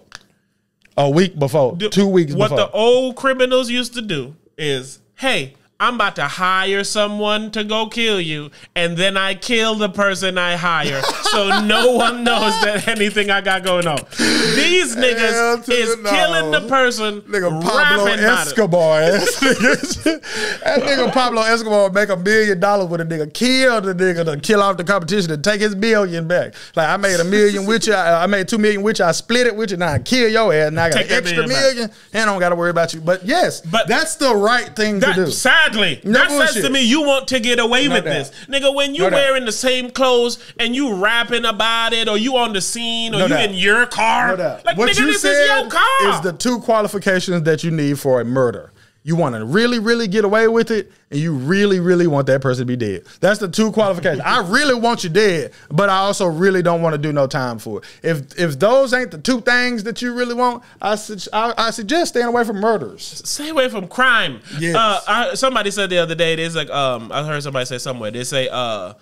a week before, 2 weeks before. What the old criminals used to do is, hey, I'm about to hire someone to go kill you, and then I kill the person I hire, so no one knows that anything I got going on. These niggas is killing the person, nigga Pablo Escobar. That nigga Pablo Escobar make $1 million with a nigga, kill the nigga to kill off the competition and take his $1 million back. Like, I made $1 million with you, I made $2 million with you, I split it with you, now I kill your ass, and I got an extra $1 million, and I don't got to worry about you. But yes, that's the right thing to do. That says to me you want to get away with this. Nigga, when you wearing the same clothes and you rapping about it, or you on the scene, or you in your car. Like, what nigga, you this is your car. Is the 2 qualifications that you need for a murder. You want to really, really get away with it, and you really, really want that person to be dead. That's the 2 qualifications. I really want you dead, but I also really don't want to do no time for it. If those ain't the 2 things that you really want, I suggest staying away from murders. Stay away from crime. Yes. Somebody said the other day, there's like, I heard somebody say somewhere, they say a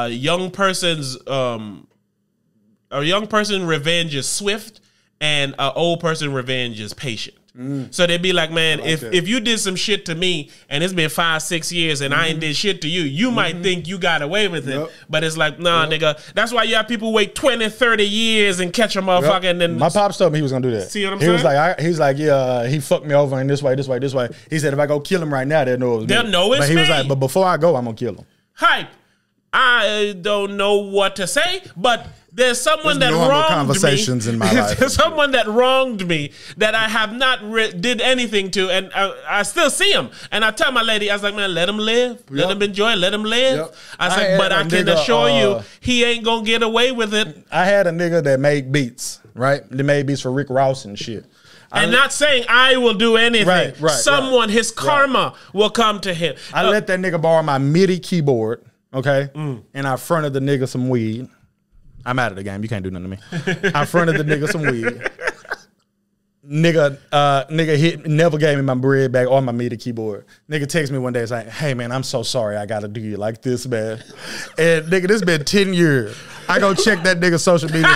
young person's revenge is swift, and an old person revenge is patient. So they'd be like, man, if you did some shit to me and it's been 5-6 years and I ain't did shit to you, you might think you got away with it. But it's like, nah, nigga. That's why you have people wait 20, 30 years and catch a motherfucker. And then my pops told me he was gonna do that. See what I'm saying? He was like, yeah, he fucked me over in this way, this way, this way. He said if I go kill him right now, they'll know it was me. They'll know it's me. But he was like, but before I go, I'm gonna kill him. Hype. I don't know what to say, but there's someone that wronged conversations me. In my life. There's someone that wronged me that I have not did anything to, and I still see him. And I tell my lady, I was like, man, let him live, let him enjoy, let him live. I was like, but I can assure you, he ain't gonna get away with it. I had a nigga that made beats, right? They made beats for Rick Ross and shit. And not saying I will do anything. Someone, his karma will come to him. I let that nigga borrow my MIDI keyboard, okay? And I fronted the nigga some weed. I'm out of the game. You can't do nothing to me. I fronted the nigga some weed. Nigga never gave me my bread back or my MIDI keyboard. Nigga text me one day, it's like, hey man, I'm so sorry I gotta do you like this, man. And nigga, this been 10 years. I go check that nigga social media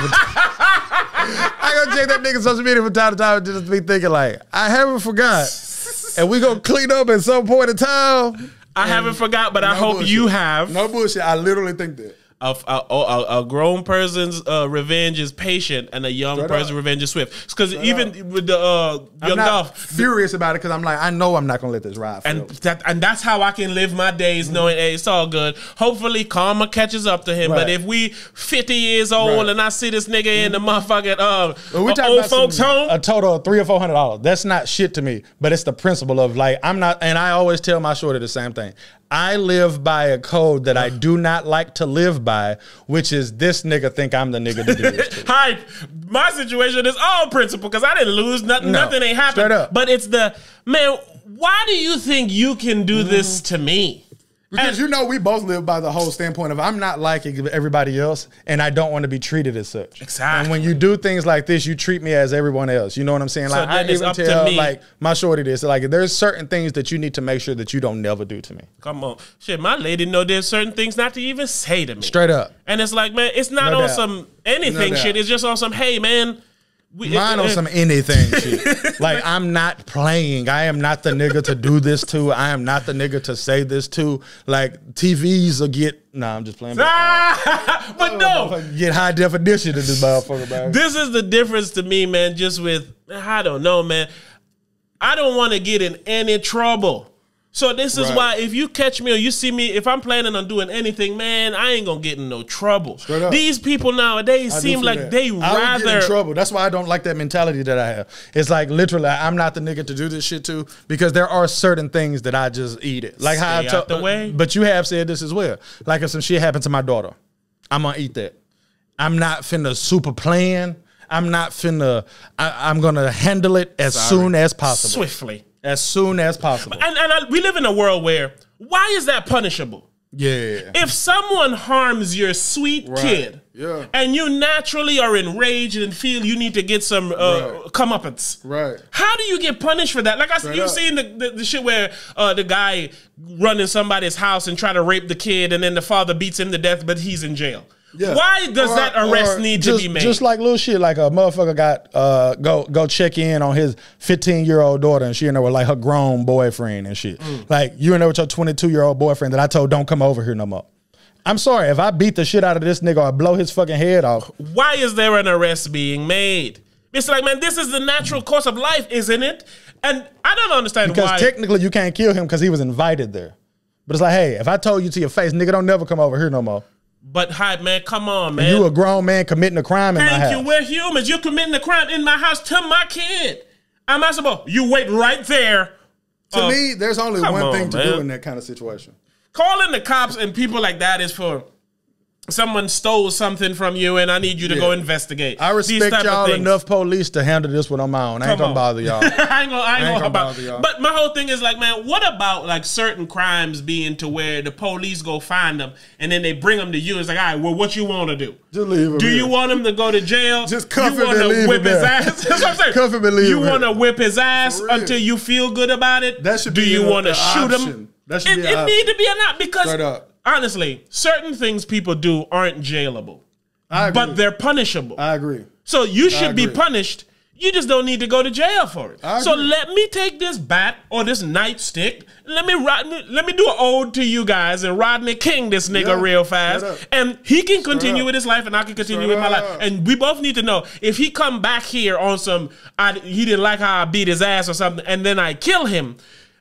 for time to time and just be thinking like, I haven't forgot. And we gonna clean up at some point in time. I haven't forgot, but I hope you have. No bullshit. I literally think that. A grown person's revenge is patient, and a young person's revenge is swift. Because even with the Young Dolph, furious about it because I'm like, I know I'm not gonna let this ride. And that's how I can live my days, knowing hey, it's all good. Hopefully, karma catches up to him. But if we 50 years old and I see this nigga in the motherfucking old folks home, a total of $300 or $400, that's not shit to me. But it's the principle of like, I'm not, and I always tell my shorty the same thing. I live by a code that I do not like to live by, which is this nigga think I'm the nigga to do this to. Hype. My situation is all principle because I didn't lose nothing. No, nothing ain't happened. Straight up. But it's the, man, why do you think you can do this to me? Because you know we both live by the whole standpoint of I'm not like everybody else and I don't want to be treated as such. Exactly. And when you do things like this, you treat me as everyone else. You know what I'm saying? Like I even tell like my shorty this, like there's certain things that you need to make sure that you don't never do to me. Come on. Shit, my lady know there's certain things not to even say to me. Straight up. And it's like, man, it's not on some anything shit. It's just on some, hey, man. Mine on some anything shit. Like, I'm not playing. I am not the nigga to do this to. I am not the nigga to say this to. Like, TVs will get... Nah, I'm just playing. But no. Get high definition to this motherfucker, man. This is the difference to me, man, just with... I don't know, man. I don't want to get in any trouble. So this is why if you catch me or you see me, if I'm planning on doing anything, man, I ain't gonna get in no trouble. These people nowadays seem like they rather get in trouble. That's why I don't like that mentality that I have. It's like literally, I'm not the nigga to do this shit to because there are certain things that I just eat it. Like how I out the way. But you have said this as well. Like if some shit happened to my daughter, I'm gonna eat that. I'm not finna super plan. I'm not finna. I'm gonna handle it as soon as possible, swiftly. As soon as possible. And we live in a world where, why is that punishable? Yeah. If someone harms your sweet kid, and you naturally are enraged and feel you need to get some comeuppance, how do you get punished for that? Like you've seen the shit where the guy run in somebody's house and try to rape the kid, and then the father beats him to death, but he's in jail. Yeah. Why does that arrest need to be made? Just like little shit, like a motherfucker got go check in on his 15-year-old daughter, and she in there with like her grown boyfriend and shit. Like you in there with your 22-year-old boyfriend that I told don't come over here no more. I'm sorry if I beat the shit out of this nigga or I blow his fucking head off. Why is there an arrest being made? It's like, man, this is the natural course of life, isn't it? And I don't understand why. Because technically you can't kill him because he was invited there. But it's like, hey, if I told you to your face, nigga, don't never come over here no more. But Hype, man, come on, man. And you a grown man committing a crime in my house. Thank you. We're humans. You're committing a crime in my house to my kid. I'm not supposed. You wait right there. To me, there's only one thing to do in that kind of situation. Calling the cops and people like that is for someone stole something from you and I need you to go investigate. I respect y'all enough police to handle this one on my own. I ain't gonna bother y'all. I ain't gonna bother y'all. But my whole thing is like, man, what about like certain crimes being to where the police go find them and then they bring them to you? It's like, all right, well, what you want to do? Just leave him. Do you want him to go to jail? Just cuff him and leave him. Whip his ass? That's what I'm saying. Cuff him and leave him. You want to whip his ass until you feel good about it? That should be. Do you want to shoot him? That should be it need to be an option because. Straight up. Honestly, certain things people do aren't jailable, but they're punishable. I agree. So you should be punished. You just don't need to go to jail for it. So let me take this bat or this nightstick. Let me do an ode to you guys and Rodney King this nigga real fast, and he can continue with his life and I can continue with my life. And we both need to know if he come back here on some he didn't like how I beat his ass or something, and then I kill him.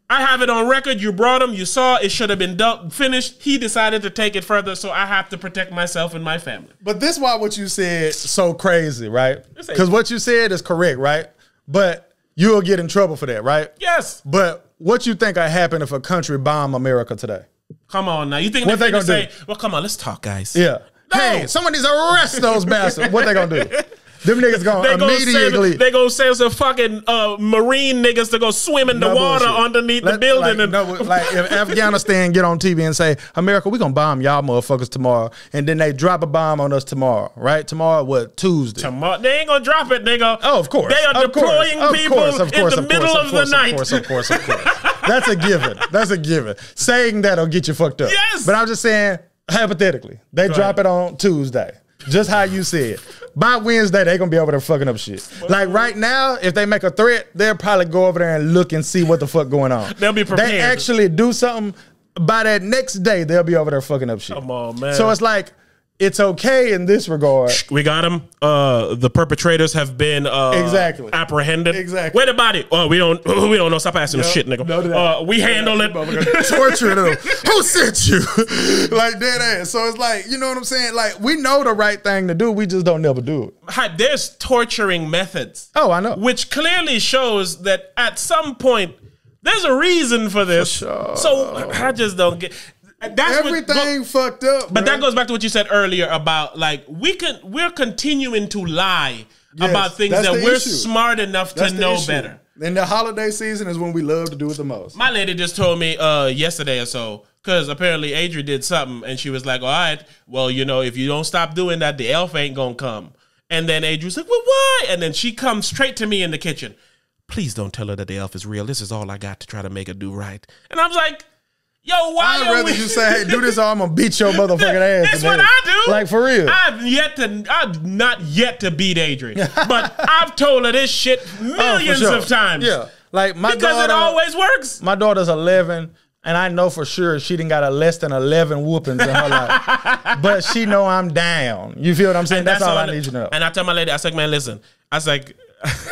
I have it on record. You brought him. You saw it should have been done, finished. He decided to take it further, so I have to protect myself and my family. But this is why what you said so crazy, right? Because what you said is correct, right? But you'll get in trouble for that, right? Yes. But what you think would happen if a country bomb America today? Come on now. You think what they gonna do? Well, come on, let's talk, guys. Yeah. No. Hey, someone needs to arrest those bastards. What they gonna do? Them niggas gonna immediately. They gonna send some fucking Marine niggas to go swim in the water underneath the building. Like if Afghanistan get on TV and say, America, we gonna bomb y'all motherfuckers tomorrow, and then they drop a bomb on us tomorrow, right? Tomorrow, what, Tuesday? Tomorrow, they ain't gonna drop it, nigga. Oh, of course. They are deploying people in the middle of the night. Of course. That's a given. That's a given. Saying that'll get you fucked up. Yes. But I'm just saying, hypothetically, they drop it on Tuesday. Just how you said. By Wednesday, they gonna be over there fucking up shit. Like right now, if they make a threat, they'll probably go over there and look and see what the fuck going on. They'll be prepared. They actually do something. By that next day, they'll be over there fucking up shit. Come on, man. So it's like, it's okay in this regard. We got them. The perpetrators have been exactly apprehended. Exactly. Where the body? Oh, we don't know. Stop asking us shit, nigga. We handle it. Torture them. Who sent you? Like dead ass. So it's like, you know what I'm saying? Like we know the right thing to do. We just don't never do it. There's torturing methods. Oh, I know. Which clearly shows that at some point there's a reason for this. For sure. So I just don't get. That's everything fucked up, but that goes back to what you said earlier about like we're continuing to lie about things that we're smart enough to know better. And the holiday season is when we love to do it the most. My lady just told me yesterday or so, because apparently Adri did something and she was like, all right, well, you know, if you don't stop doing that, the elf ain't gonna come. And then Adri's like, well, why? And then she comes straight to me in the kitchen. Please don't tell her that the elf is real. This is all I got to try to make her do right. And I was like, yo, why I'd rather you say, hey, do this or I'm gonna beat your motherfucking ass. That's what I do. Like, for real. I've not yet to beat Adrian, but I've told her this shit millions of times. Yeah. Like my because daughter, it always works. My daughter's 11, and I know for sure she didn't got a less than 11 whoopings in her life. But she know I'm down. You feel what I'm saying? That's all I need you to know. And I tell my lady, I was like, man, listen. I was like,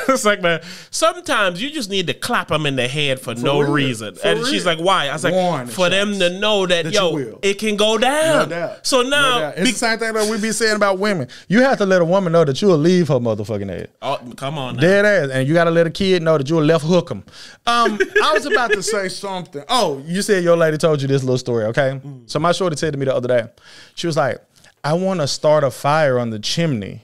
it's like, man, sometimes you just need to clap them in the head for no reason. And she's like, why? I was like, for them to know that yo, it can go down. No doubt. So now, it's the same thing that we be saying about women. You have to let a woman know that you'll leave her motherfucking ass. Oh, come on now. Dead ass. And you got to let a kid know that you'll left hook them. I was about to say something. Oh, you said your lady told you this little story, okay? So my shorty said to me the other day, she was like, I want to start a fire on the chimney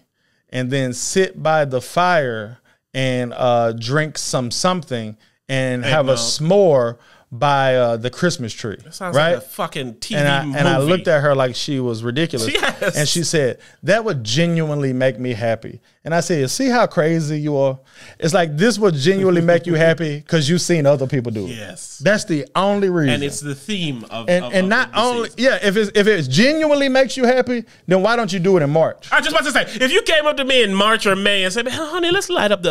and then sit by the fire and drink something and have a s'more by the Christmas tree. That sounds like a fucking TV movie. And I looked at her like she was ridiculous. Yes. And she said, that would genuinely make me happy. And I said, see how crazy you are? It's like this would genuinely make you happy because you've seen other people do it. Yes. That's the only reason. And it's the theme of not only if it genuinely makes you happy, then why don't you do it in March? I was just about to say, if you came up to me in March or May and said, honey, let's light up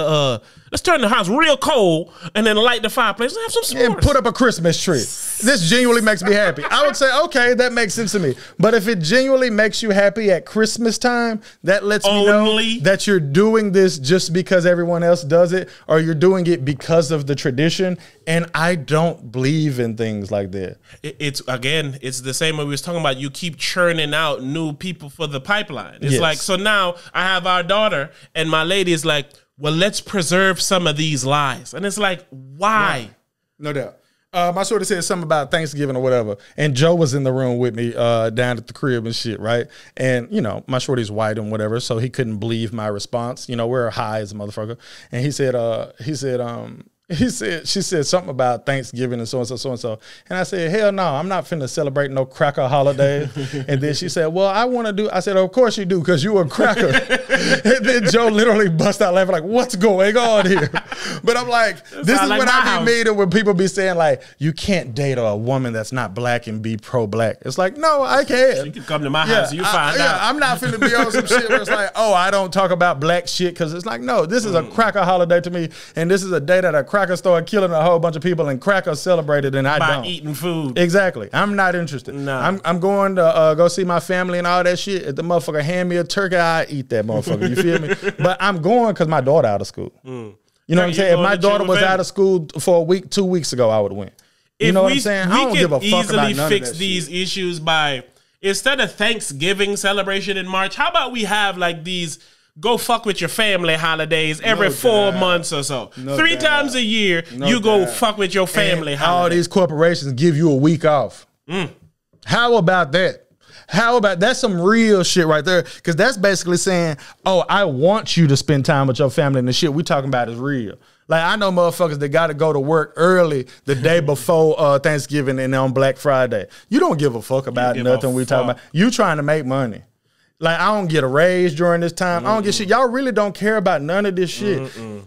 let's turn the house real cold and then light the fireplace and have some s'mores. And put up a Christmas tree. This genuinely makes me happy. I would say, okay, that makes sense to me. But if it genuinely makes you happy at Christmas time, that lets me know that you're doing this just because everyone else does it, or you're doing it because of the tradition. And I don't believe in things like that. It's the same way we was talking about. You keep churning out new people for the pipeline. It's like, so now I have our daughter and my lady is like, well, let's preserve some of these lies. And it's like, why? Yeah. No doubt. My shorty said something about Thanksgiving or whatever, and Joe was in the room with me down at the crib and shit, right? And, you know, my shorty's white and whatever, so he couldn't believe my response. You know, we're high as a motherfucker. And she said something about Thanksgiving and so and so, so and so. And I said, hell no, I'm not finna celebrate no cracker holiday. And then she said, well, I want to do. I said, of course you do, because you a cracker. And then Joe literally bust out laughing like, what's going on here? But I'm like, this is like when I be meeting when people be saying like, you can't date a woman that's not black and be pro-black. It's like, no, I can. You can come to my house and you find out. I'm not finna be on some shit where it's like, oh, I don't talk about black shit, because it's like, no, this is a cracker holiday to me. And this is a day that a cracker started killing a whole bunch of people and crackers celebrated, and I don't. By eating food. Exactly. I'm not interested. No. I'm going to go see my family and all that shit. If the motherfucker hand me a turkey, I eat that motherfucker. You feel me? But I'm going because my daughter out of school. You know what I'm saying? If my daughter was out of school for a week, 2 weeks ago, I would win. You know what I'm saying? I don't give a fuck about none of that shit. We can easily fix these issues by, instead of Thanksgiving celebration in March, how about we have like these go fuck with your family holidays every 4 months or so. 3 times a year, you go fuck with your family holidays. All these corporations give you a week off. How about that? How about that's some real shit right there? Because that's basically saying, oh, I want you to spend time with your family, and the shit we talking about is real. Like, I know motherfuckers that got to go to work early the day before Thanksgiving and on Black Friday. You don't give a fuck about nothing we talking about. You trying to make money. Like, I don't get a raise during this time. I don't get shit. Y'all really don't care about none of this shit.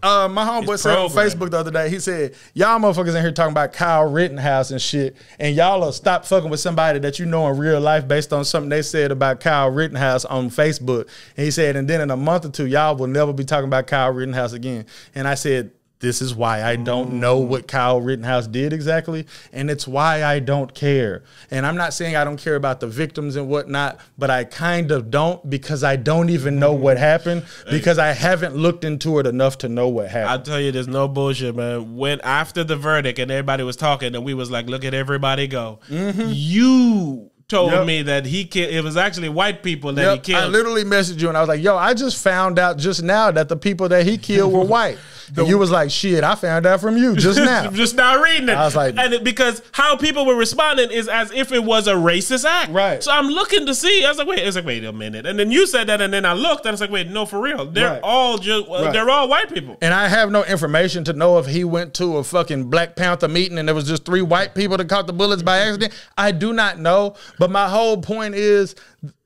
My homeboy said on Facebook the other day, he said, y'all motherfuckers in here talking about Kyle Rittenhouse and shit, and y'all will stop fucking with somebody that you know in real life based on something they said about Kyle Rittenhouse on Facebook. And he said, and then in a month or two, y'all will never be talking about Kyle Rittenhouse again. And I said, this is why I don't know what Kyle Rittenhouse did exactly, and it's why I don't care. And I'm not saying I don't care about the victims and whatnot, but I kind of don't, because I don't even know what happened, because I haven't looked into it enough to know what happened. I'll tell you, there's no bullshit, man. When after the verdict and everybody was talking and we was like, look at everybody go. You told me that he killed, it was actually white people that he killed. I literally messaged you and I was like, yo, I just found out just now that the people that he killed were white. And you was like, shit, I found out from you just now. Just now reading it. I was like, because how people were responding is as if it was a racist act. Right. So I'm looking to see. I was like, wait a minute. And then you said that, and then I looked, and I was like, wait, no, for real. They're all just, they're all white people. And I have no information to know if he went to a fucking Black Panther meeting and there was just 3 white people that caught the bullets by accident. I do not know. But my whole point is,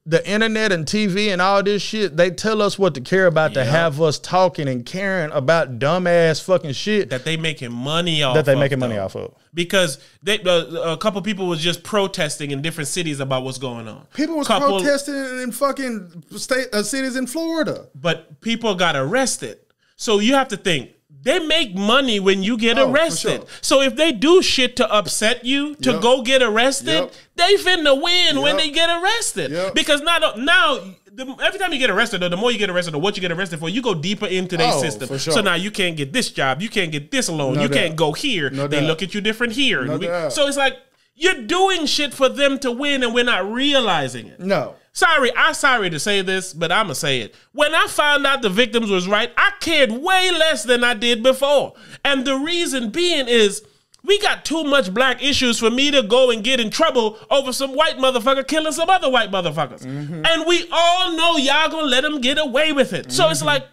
the internet and TV and all this shit, they tell us what to care about to have us talking and caring about dumbass fucking shit that they making money off. Money off of. Because they, a couple people was just protesting in different cities about what's going on. People was protesting in fucking cities in Florida. But people got arrested. So you have to think, they make money when you get arrested. Sure. So if they do shit to upset you, to go get arrested, they finna win when they get arrested. Because now, every time you get arrested, or the more you get arrested, or what you get arrested for, you go deeper into their system. For sure. So now you can't get this job, you can't get this loan, you can't go here. They look at you different here. So it's like, you're doing shit for them to win, and we're not realizing it. No. I'm sorry to say this, but I'm going to say it. When I found out the victims was right, I cared way less than I did before. And the reason being is, we got too much black issues for me to go and get in trouble over some white motherfucker killing some other white motherfuckers. And we all know y'all going to let them get away with it. So it's like,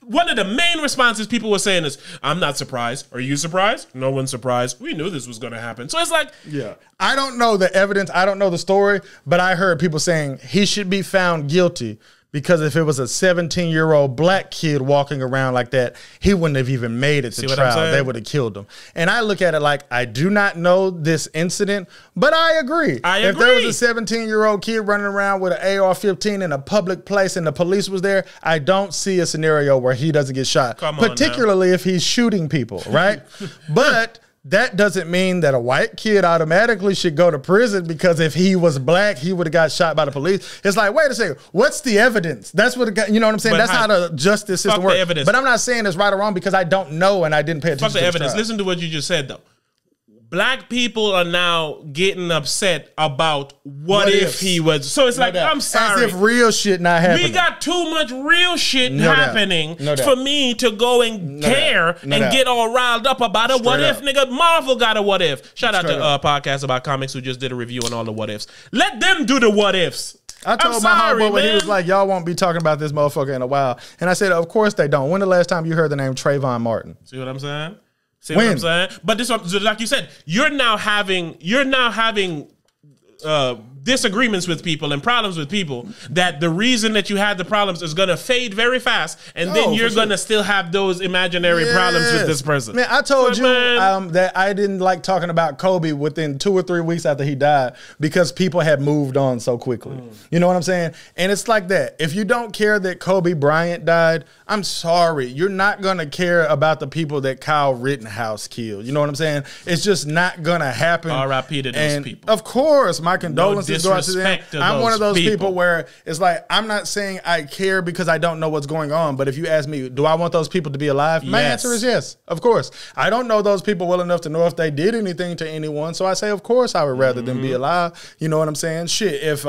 one of the main responses people were saying is, I'm not surprised. Are you surprised? No one's surprised. We knew this was going to happen. So it's like... Yeah. I don't know the evidence. I don't know the story. But I heard people saying he should be found guilty because if it was a 17-year-old black kid walking around like that, he wouldn't have even made it to trial. They would have killed him. And I look at it like, I do not know this incident, but I agree. If there was a 17-year-old kid running around with an AR-15 in a public place and the police was there, I don't see a scenario where he doesn't get shot. Particularly if he's shooting people, right? But... that doesn't mean that a white kid automatically should go to prison because if he was black, he would have got shot by the police. It's like, wait a second, what's the evidence? That's what, you know what I'm saying? That's how the justice system works. But I'm not saying it's right or wrong because I don't know and I didn't pay attention to the evidence. Listen to what you just said, though. Black people are now getting upset about what if he was. So it's like, I'm sorry. As if real shit not happening. We got too much real shit happening for me to go and care and get all riled up about a what if, nigga. Marvel got a what if. Shout out to Podcast About Comics who just did a review on all the what ifs. Let them do the what ifs. I told my homeboy when he was like, y'all won't be talking about this motherfucker in a while. And I said, of course they don't. When the last time you heard the name Trayvon Martin? See what I'm saying? See what I'm saying? But this, like you said, you're now having disagreements with people and problems with people that the reason that you had the problems is going to fade very fast, and then you're going to still have those imaginary problems with this person. Man, I told you that I didn't like talking about Kobe within 2 or 3 weeks after he died because people had moved on so quickly. You know what I'm saying? And it's like that. If you don't care that Kobe Bryant died, I'm sorry. You're not going to care about the people that Kyle Rittenhouse killed. You know what I'm saying? It's just not going to happen. R.I.P to those people. Of course, my condolences go out to them. I'm one of those people where it's like, I'm not saying I care because I don't know what's going on, but if you ask me, do I want those people to be alive? My answer is yes, of course. I don't know those people well enough to know if they did anything to anyone, so I say, of course, I would rather them be alive. You know what I'm saying? Shit, if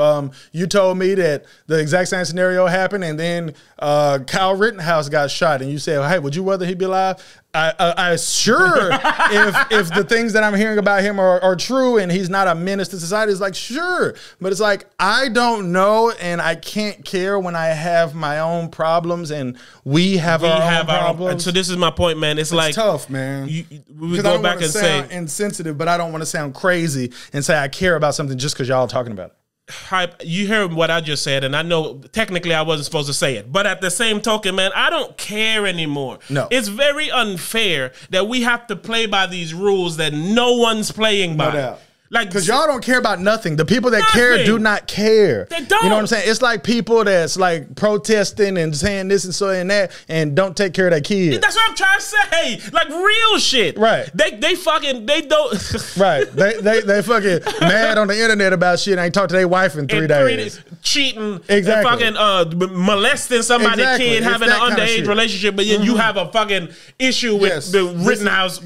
you told me that the exact same scenario happened and then Kyle Rittenhouse got shot and you said, hey, would you rather he be alive? I sure if the things that I'm hearing about him are true and he's not a menace to society, it's like, sure. But it's like, I don't know and I can't care when I have my own problems and we have our own problems. And so this is my point, man. It's like tough, man. We go back and say insensitive, but I don't want to sound crazy and say I care about something just because y'all are talking about it. Hype, you heard what I just said, and I know technically I wasn't supposed to say it, but at the same token, man, I don't care anymore. No. It's very unfair that we have to play by these rules that no one's playing by. No doubt. Like, because y'all don't care about nothing. The people that care do not care. They don't. You know what I'm saying? It's like people that's like protesting and saying this and saying that and don't take care of their kids. That's what I'm trying to say. Like real shit. Right. They don't. Right. They fucking mad on the internet about shit and ain't talked to their wife in 3 days. Cheating. Exactly. And fucking molesting somebody's kid, having an underage relationship, but then you have a fucking issue with the Rittenhouse.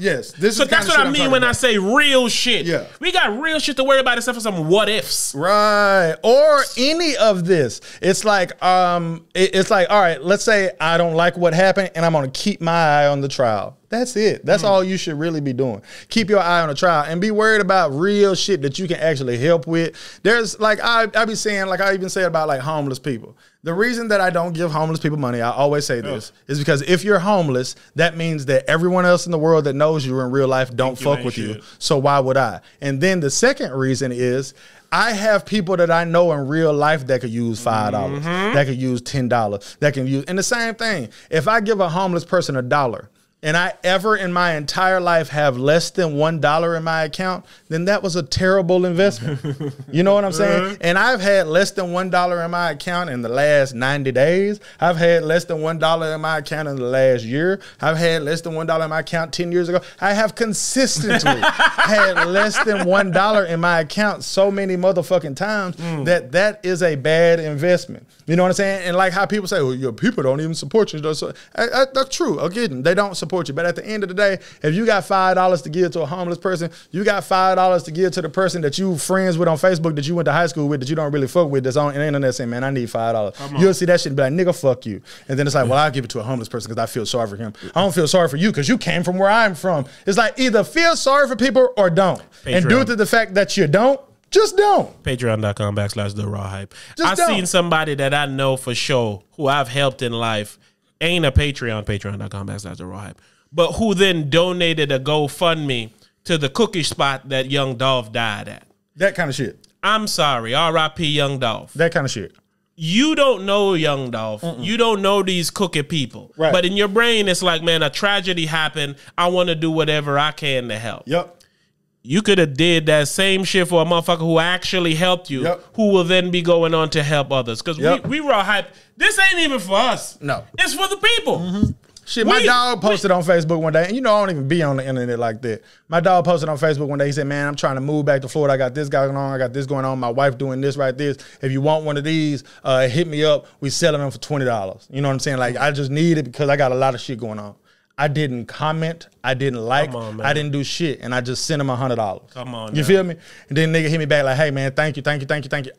So that's what I mean when I say real shit. Yeah. We got real shit to worry about except for some what ifs. Right. Or any of this. It's like, it's like, all right, let's say I don't like what happened and I'm gonna keep my eye on the trial. That's it. That's all you should really be doing. Keep your eye on the trial and be worried about real shit that you can actually help with. There's like, I be saying, like I even say about like homeless people. The reason that I don't give homeless people money, I always say this, is because if you're homeless, that means that everyone else in the world that knows you in real life don't fuck with you. So why would I? And then the second reason is I have people that I know in real life that could use $5, that could use $10, that can use, and the same thing. If I give a homeless person $1, and I ever in my entire life have less than $1 in my account, then that was a terrible investment. You know what I'm saying? And I've had less than $1 in my account in the last 90 days. I've had less than $1 in my account in the last year. I've had less than $1 in my account 10 years ago. I have consistently had less than $1 in my account so many motherfucking times that is a bad investment. You know what I'm saying? And like how people say, well, your people don't even support you. That's true. Again, they don't support you. But at the end of the day, if you got $5 to give to a homeless person, you got $5 to give to the person that you friends with on Facebook that you went to high school with that you don't really fuck with that's on the internet saying, man, I need $5. You'll see that shit and be like, nigga, fuck you. And then it's like, well, I'll give it to a homeless person because I feel sorry for him. I don't feel sorry for you because you came from where I'm from. It's like either feel sorry for people or don't. Patreon. And due to the fact that you don't, just don't. Patreon.com/TheRawHype. I've seen somebody that I know for sure who I've helped in life, ain't a Patreon, patreon.com/TheRawHype, but who then donated a GoFundMe to the cookie spot that Young Dolph died at. That kind of shit. I'm sorry, R.I.p Young Dolph. That kind of shit. You don't know Young Dolph. You don't know these cookie people. Right. But in your brain, it's like, man, a tragedy happened. I want to do whatever I can to help. Yep. You could have did that same shit for a motherfucker who actually helped you, who will then be going on to help others. Because we raw hype. This ain't even for us. No. It's for the people. Shit, my dog posted on Facebook one day, and you know I don't even be on the internet like that. My dog posted on Facebook one day, he said, man, I'm trying to move back to Florida. I got this going on. I got this going on. My wife doing this right this. If you want one of these, hit me up. We selling them for $20. You know what I'm saying? Like, I just need it because I got a lot of shit going on. I didn't comment. I didn't like. I didn't do shit. And I just sent him $100. Come on. You feel me? And then nigga hit me back like, hey, man, thank you.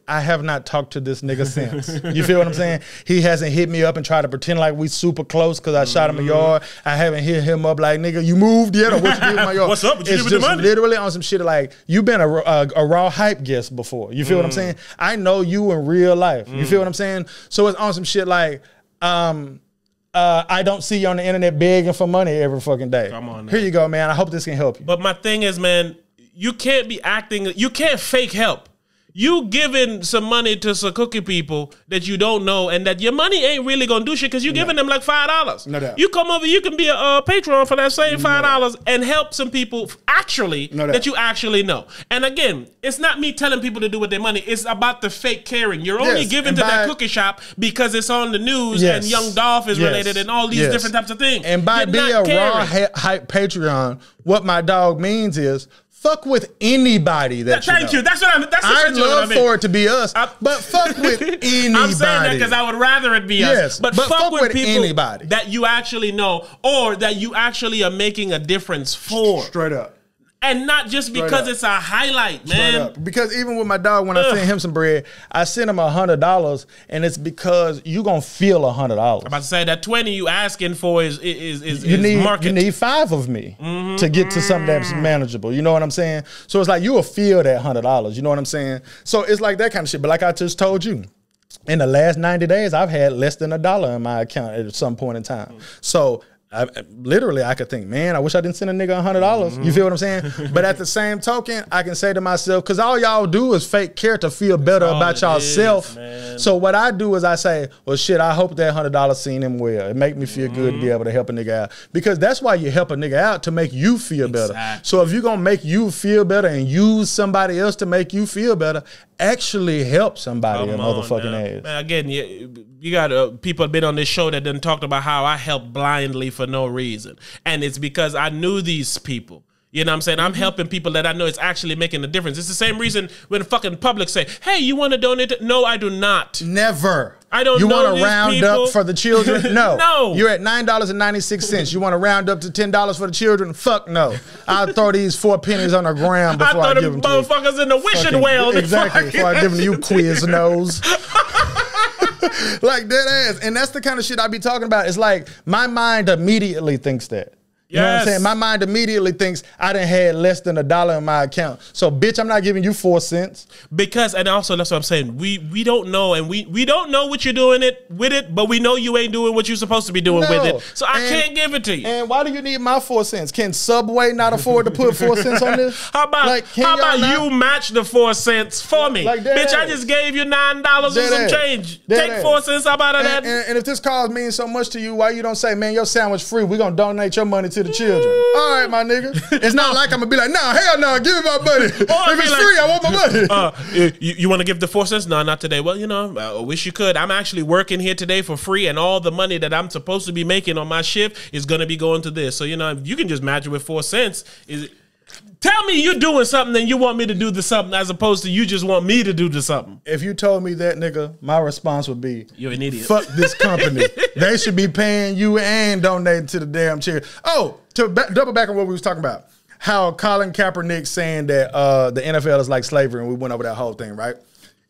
I have not talked to this nigga since. You feel what I'm saying? He hasn't hit me up and tried to pretend like we super close because I shot him a yard. I haven't hit him up like, nigga, you moved yet or what you did with my yard? What's up? What you did with the money? Literally on some shit like, you've been a raw hype guest before. You feel what I'm saying? I know you in real life. You feel what I'm saying? So it's on some shit like, I don't see you on the internet begging for money every fucking day. Come on now. Here you go, man. I hope this can help you. But my thing is, man, you can't be acting, you can't fake help. You giving some money to some cookie people that you don't know and that your money ain't really going to do shit because you giving them like $5. No doubt. You come over, you can be a patron for that same $5 and help some people actually that you actually know. And again, it's not me telling people to do with their money. It's about the fake caring. You're only giving to that cookie shop because it's on the news and Young Dolph is related and all these different types of things. And by being a raw hype Patreon, what my dog means is, fuck with anybody that Thank you. That's what I'd love for it to be us, but fuck with anybody. I'm saying that because I would rather it be us. But fuck with people that you actually know or that you actually are making a difference for. Straight up. And not just because it's a highlight, man. Because even with my dog, when I send him some bread, I send him $100, and it's because you gonna feel $100. I'm about to say that 20 you asking for is market. You need 5 of me to get to something that's manageable. You know what I'm saying? So it's like you will feel that $100. You know what I'm saying? So it's like that kind of shit. But like I just told you, in the last 90 days, I've had less than $1 in my account at some point in time. So literally, I could think, man, I wish I didn't send a nigga $100. You feel what I'm saying? But at the same token, I can say to myself, because all y'all do is fake care to feel better about yourself. So what I do is I say, well, shit, I hope that $100 seen him well. It make me feel good to be able to help a nigga out. Because that's why you help a nigga out, to make you feel better. So if you're going to make you feel better and use somebody else to make you feel better, actually help somebody a motherfucking ass. Man, again, you got people have been on this show that done talked about how I help blindly for no reason. And it's because I knew these people. You know what I'm saying? I'm helping people that I know it's actually making a difference. It's the same reason when the fucking public say, hey, you want to donate? No, I do not. Never. I don't You know want to round people. up for the children? No. No. You're at $9.96. You want to round up to $10 for the children? Fuck no. I'll throw these 4 pennies on the ground before I give them to you. Motherfuckers in the wishing well. Exactly. Before I give them to you, Quiznos. Like dead ass. And that's the kind of shit I be talking about. It's like my mind immediately thinks that. You know what I'm saying? My mind immediately thinks I done had less than $1 in my account. So, bitch, I'm not giving you 4 cents. Because, and also that's what I'm saying. We don't know, and we don't know what you're doing with it, but we know you ain't doing what you're supposed to be doing with it. So I can't give it to you. And why do you need my 4 cents? Can Subway not afford to put 4 cents on this? How about you match the 4 cents for me? Like bitch, I just gave you $9 and some change. Take 4 cents. How about that? And if this cause means so much to you, why you don't say, man, your sandwich free. We're going to donate your money to the children. All right, my nigga. It's not like I'm going to be like, nah, hell no, give me my money. If it's like, free, I want my money. You want to give the 4 cents? No, not today. Well, you know, I wish you could. I'm actually working here today for free, and all the money that I'm supposed to be making on my shift is going to be going to this. So, you know, you can just match it with 4 cents. Tell me you're doing something and you want me to do the something as opposed to you just want me to do the something. If you told me that, nigga, my response would be, you're an idiot. Fuck this company. They should be paying you and donating to the damn charity. Oh, to double back on what we was talking about. How Colin Kaepernick saying that the NFL is like slavery, and we went over that whole thing, right?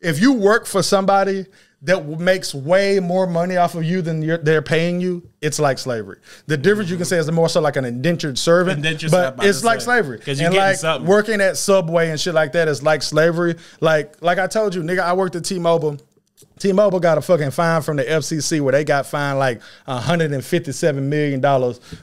If you work for somebody that makes way more money off of you than they're paying you, it's like slavery. The difference you can say is more so like an indentured servant, but it's like slavery. And like working at Subway and shit like that is like slavery. Like I told you, nigga, I worked at T-Mobile. T-Mobile got a fucking fine from the FCC where they got fined like $157 million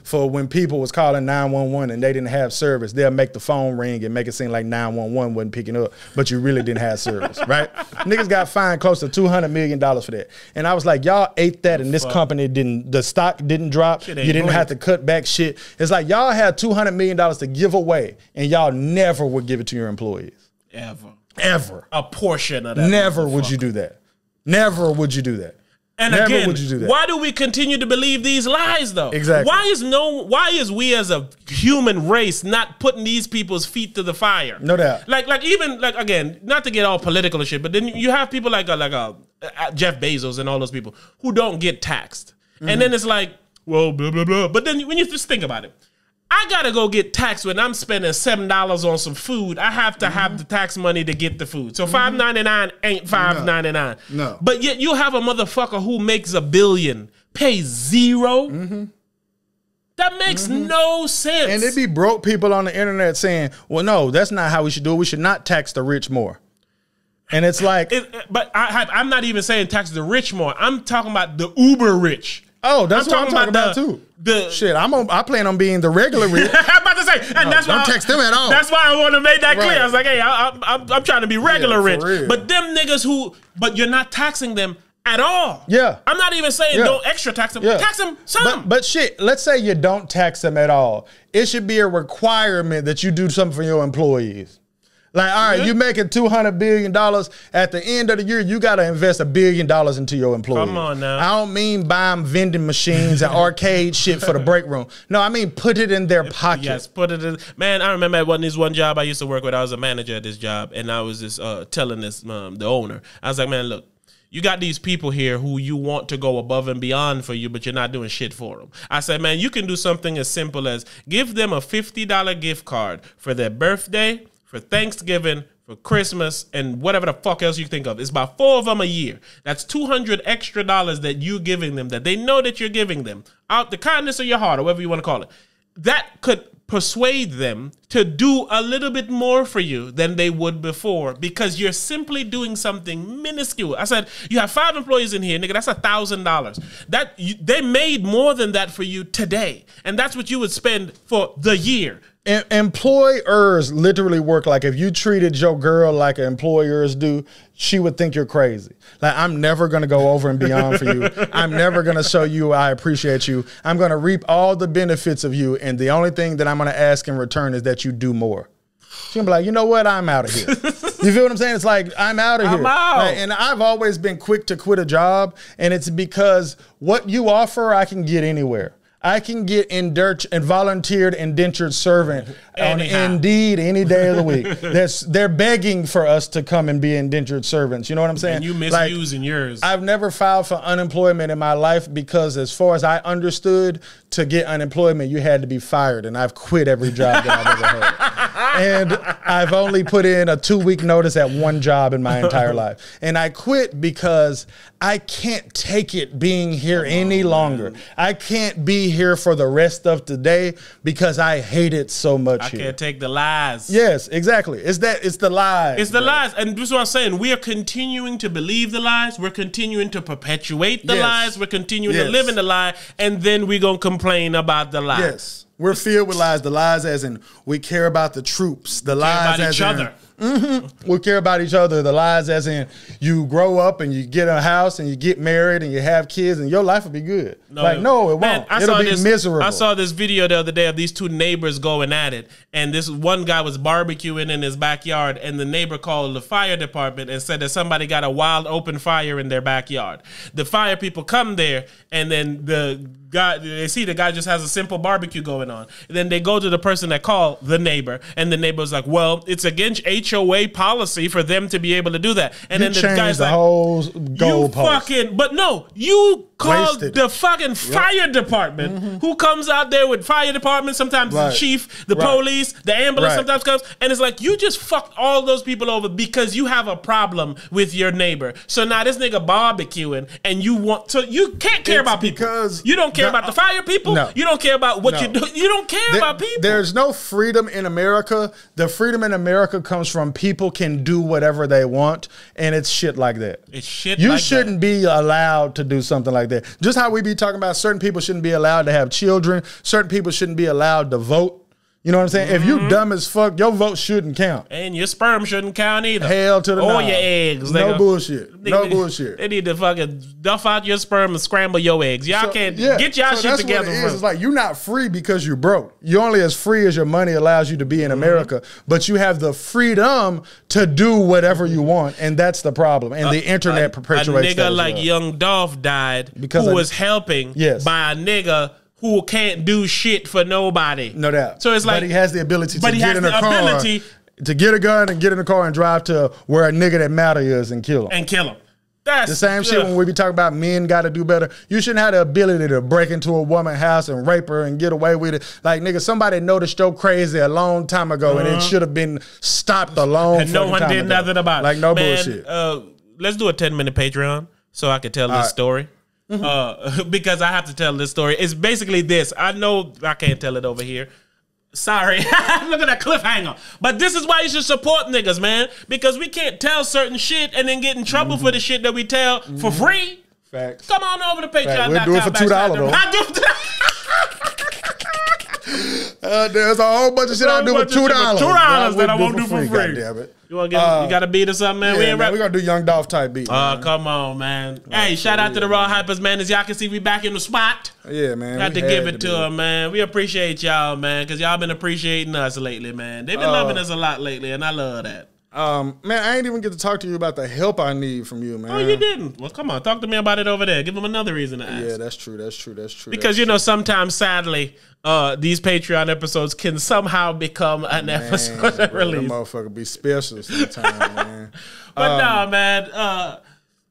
for when people was calling 911 and they didn't have service. They'll make the phone ring and make it seem like 911 wasn't picking up, but you really didn't have service, right? Niggas got fined close to $200 million for that. And I was like, y'all ate that and this company the stock didn't drop. You didn't have to cut back shit. It's like y'all had $200 million to give away and y'all never would give it to your employees. Ever. A portion of that. Never would you do that. Never would you do that. And Never again, would you do that. Why do we continue to believe these lies, though? Exactly. Why is we as a human race not putting these people's feet to the fire? No doubt. Like again, not to get all political and shit, but then you have people like Jeff Bezos and all those people who don't get taxed, and then it's like, well, blah blah blah. But then when you just think about it, I gotta go get taxed when I'm spending $7 on some food. I have to have the tax money to get the food. So $5.99 ain't $5.99. No. But yet you have a motherfucker who makes $1 billion, pays $0. That makes no sense. And there be broke people on the internet saying, well, no, that's not how we should do it. We should not tax the rich more. And it's like, but I'm not even saying tax the rich more. I'm talking about the uber rich. Oh, that's what I'm talking about too. Shit, I plan on being the regular rich. I'm about to say, and that's why don't text them at all. That's why I want to make that clear. I was like, hey, I'm trying to be regular rich. But them niggas but you're not taxing them at all. Yeah. I'm not even saying don't extra tax them. Yeah. Tax them some. But shit, let's say you don't tax them at all. It should be a requirement that you do something for your employees. Like, all right, you making $200 billion. At the end of the year, you got to invest $1 billion into your employees. Come on now. I don't mean buy them vending machines and arcade shit for the break room. No, I mean put it in their pocket. Yes, put it in. Man, I remember at this one job I used to work with. I was a manager at this job, and I was just telling the owner. I was like, man, look, you got these people here who you want to go above and beyond for you, but you're not doing shit for them. I said, man, you can do something as simple as give them a $50 gift card for their birthday, for Thanksgiving, for Christmas, and whatever the fuck else you think of. It's about 4 of them a year. That's $200 extra that you're giving them, that they know that you're giving them, out the kindness of your heart, or whatever you want to call it. That could persuade them to do a little bit more for you than they would before, because you're simply doing something minuscule. I said, you have 5 employees in here, nigga, that's $1,000. They made more than that for you today, and that's what you would spend for the year. Employers literally work like, if you treated your girl like employers do, she would think you're crazy. Like, I'm never going to go over and beyond for you. I'm never going to show you I appreciate you. I'm going to reap all the benefits of you, and the only thing that I'm going to ask in return is that you do more. She's going to be like, you know what? I'm out of here. You feel what I'm saying? It's like, I'm out of here. I'm out. Like, and I've always been quick to quit a job, and it's because what you offer, I can get anywhere. I can get volunteered indentured servant on Indeed any day of the week. They're begging for us to come and be indentured servants. You know what I'm saying? And you misusing yours. I've never filed for unemployment in my life because, as far as I understood, to get unemployment, you had to be fired. And I've quit every job that I've ever had. And I've only put in a 2-week notice at 1 job in my entire life. And I quit because I can't take it being here any longer. Man. I can't be here for the rest of today because I hate it so much. I can't take the lies. Yes, exactly. It's the lies. It's the lies. And this is what I'm saying. We are continuing to believe the lies. We're continuing to perpetuate the lies. We're continuing to live in the lie. And then we're going to complain about the lies. Yes. We're filled with lies. The lies as in we care about the troops. The lies as in each other. We care about each other. The lies as in you grow up and you get a house and you get married and you have kids and your life will be good. No, it won't. It'll be miserable. I saw this video the other day of these 2 neighbors going at it, and this one guy was barbecuing in his backyard, and the neighbor called the fire department and said that somebody got a wild open fire in their backyard. The fire people come there, and then they see the guy just has a simple barbecue going on. And then they go to the person that called the neighbor, and the neighbor's like, well, it's against HOA policy for them to be able to do that. And then the guy's like, whole goal post. But no, you called the fucking fire department who comes out there with fire department, sometimes the chief, the police, the ambulance sometimes comes, and it's like, you just fucked all those people over because you have a problem with your neighbor. So now this nigga barbecuing, and you can't care about people. Because you don't care about the fire people. No. You don't care about what you do. You don't care about people. There's no freedom in America. The freedom in America comes from people can do whatever they want, and it's shit like that. It's shit you shouldn't be allowed to do something like that. Just how we be talking about certain people shouldn't be allowed to have children, certain people shouldn't be allowed to vote. You know what I'm saying? If you dumb as fuck, your vote shouldn't count. And your sperm shouldn't count either. Hell to the no. Or your eggs. No bullshit. No bullshit. They need to fucking duff out your sperm and scramble your eggs. Y'all can't get y'all shit together. What it is. It's like, you're not free because you're broke. You're only as free as your money allows you to be in America. But you have the freedom to do whatever you want. And that's the problem. And the internet perpetuates that. A nigga like Young Dolph died because who was helping by a nigga who can't do shit for nobody. No doubt. So it's like, but he has the ability to get in a car, to get a gun and get in a car and drive to where a nigga that matter is and kill him. That's the same shit when we be talking about men got to do better. You shouldn't have the ability to break into a woman's house and rape her and get away with it. Like, nigga, somebody noticed you're crazy a long time ago and it should have been stopped a long time ago. And no one did nothing about it. Like, no bullshit. Let's do a 10-minute Patreon so I can tell this story. Because I have to tell this story. It's basically this. I know I can't tell it over here. Sorry. Look at that cliffhanger. But this is why you should support niggas, man. Because we can't tell certain shit and then get in trouble for the shit that we tell for free. Facts. Come on over to Patreon.com. We'll do it for $2 though. There's a whole bunch of shit I'll do for $2. $2 that I won't do for free. God damn it. You want to get? You got a beat or something, man? Yeah, we're gonna do Young Dolph type beat. Come on, man. Hey, shout out to the Raw Hypers, man. As y'all can see, we back in the spot. Yeah, man. Got to give it to them, man. We appreciate y'all, man, because y'all been appreciating us lately, man. They've been loving us a lot lately, and I love that. Man, I ain't even get to talk to you about the help I need from you, man. Oh, you didn't? Well, come on. Talk to me about it over there. Give them another reason to ask. Yeah, that's true. That's true. That's true. Because, you know, sometimes, sadly, these Patreon episodes can somehow become an episode release. That motherfucker be special sometimes, man. But no, man.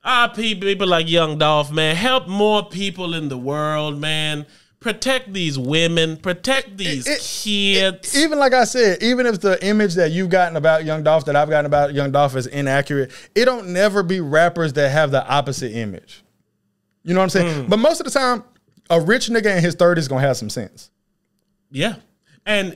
R.I.p. people like Young Dolph, man. Help more people in the world, man. Protect these women. Protect these kids. Even like I said, even if the image that you've gotten about Young Dolph, that I've gotten about Young Dolph is inaccurate, it don't never be rappers that have the opposite image. You know what I'm saying? But most of the time, a rich nigga in his 30s is going to have some sense. Yeah. And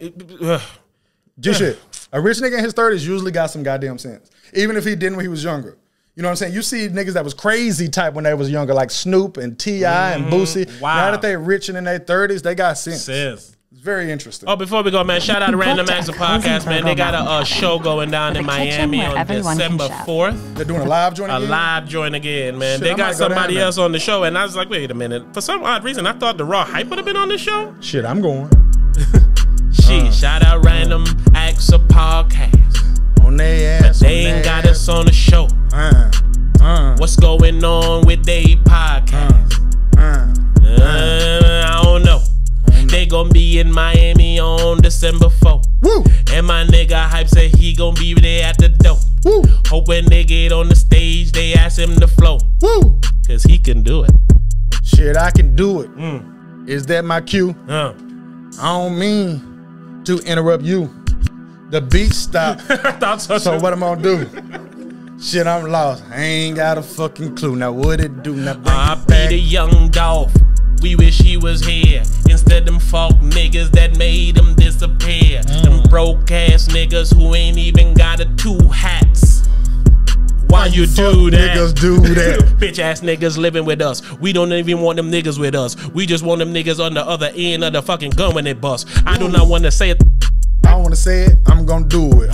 Just shit. A rich nigga in his 30s usually got some goddamn sense. Even if he didn't when he was younger. You know what I'm saying? You see niggas that was crazy type when they was younger, like Snoop and T.I. and Boosie. Wow. Now that they rich and in their 30s, they got sense. It's very interesting. Oh, before we go, man, shout out to Random Acts of Podcast, man. They got a show going down in Miami on December 4th. They're doing a live joint again? A live joint again, man. Shit, they got somebody else on the show, and I was like, wait a minute. For some odd reason, I thought TheRawHype would have been on the show. Shit, I'm going. Shit, shout out Random Acts of Podcast. On their ass. They ain't got us on the show. What's going on with they podcast? I don't know. They gon' be in Miami on December 4th. Woo. And my nigga Hype said he gon' be there at the door. Woo. Hope when they get on the stage, they ask him to flow. Woo. Cause he can do it. Shit, I can do it. Is that my cue? I don't mean to interrupt you. The beat stopped. So what am I gonna do? Shit, I'm lost. I ain't got a fucking clue. Now what it do? Now R.I.p the Young Dolph. We wish he was here instead them fuck niggas that made him disappear. Them broke ass niggas who ain't even got a 2 hats. Why you do that? Niggas do that. Bitch ass niggas living with us. We don't even want them niggas with us. We just want them niggas on the other end of the fucking gun when they bust. I do not want to say it. I don't want to say it. I'm gonna do it.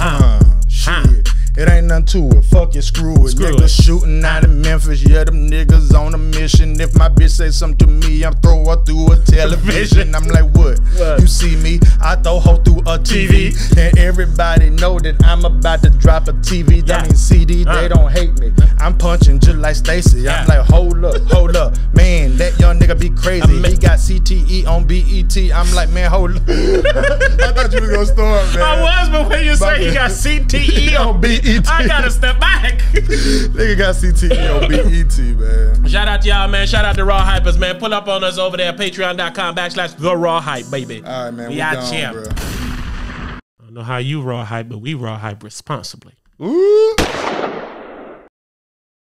Shit. It ain't nothing to it. Fuck it, screw it. Niggas shooting out in Memphis. Yeah, them niggas on a mission. If my bitch say something to me, I'm throw her through a television. I'm like, what? You see me? I throw her through a TV. And everybody know that I'm about to drop a TV. I mean CD, they don't hate me. I'm punching just like Stacy. I'm like, hold up. Man, that young nigga be crazy. He got CTE on BET. I'm like, man, hold up. I thought you was gonna start, man. I was, but when you say he got CTE on BET, I gotta step back. Nigga got CTE on BET, man. Shout out to y'all, man. Shout out to RawHypers, man. Pull up on us over there, patreon.com/TheRawHype, baby. All right, man. We out here. I don't know how you RawHype, but we RawHype responsibly. Ooh.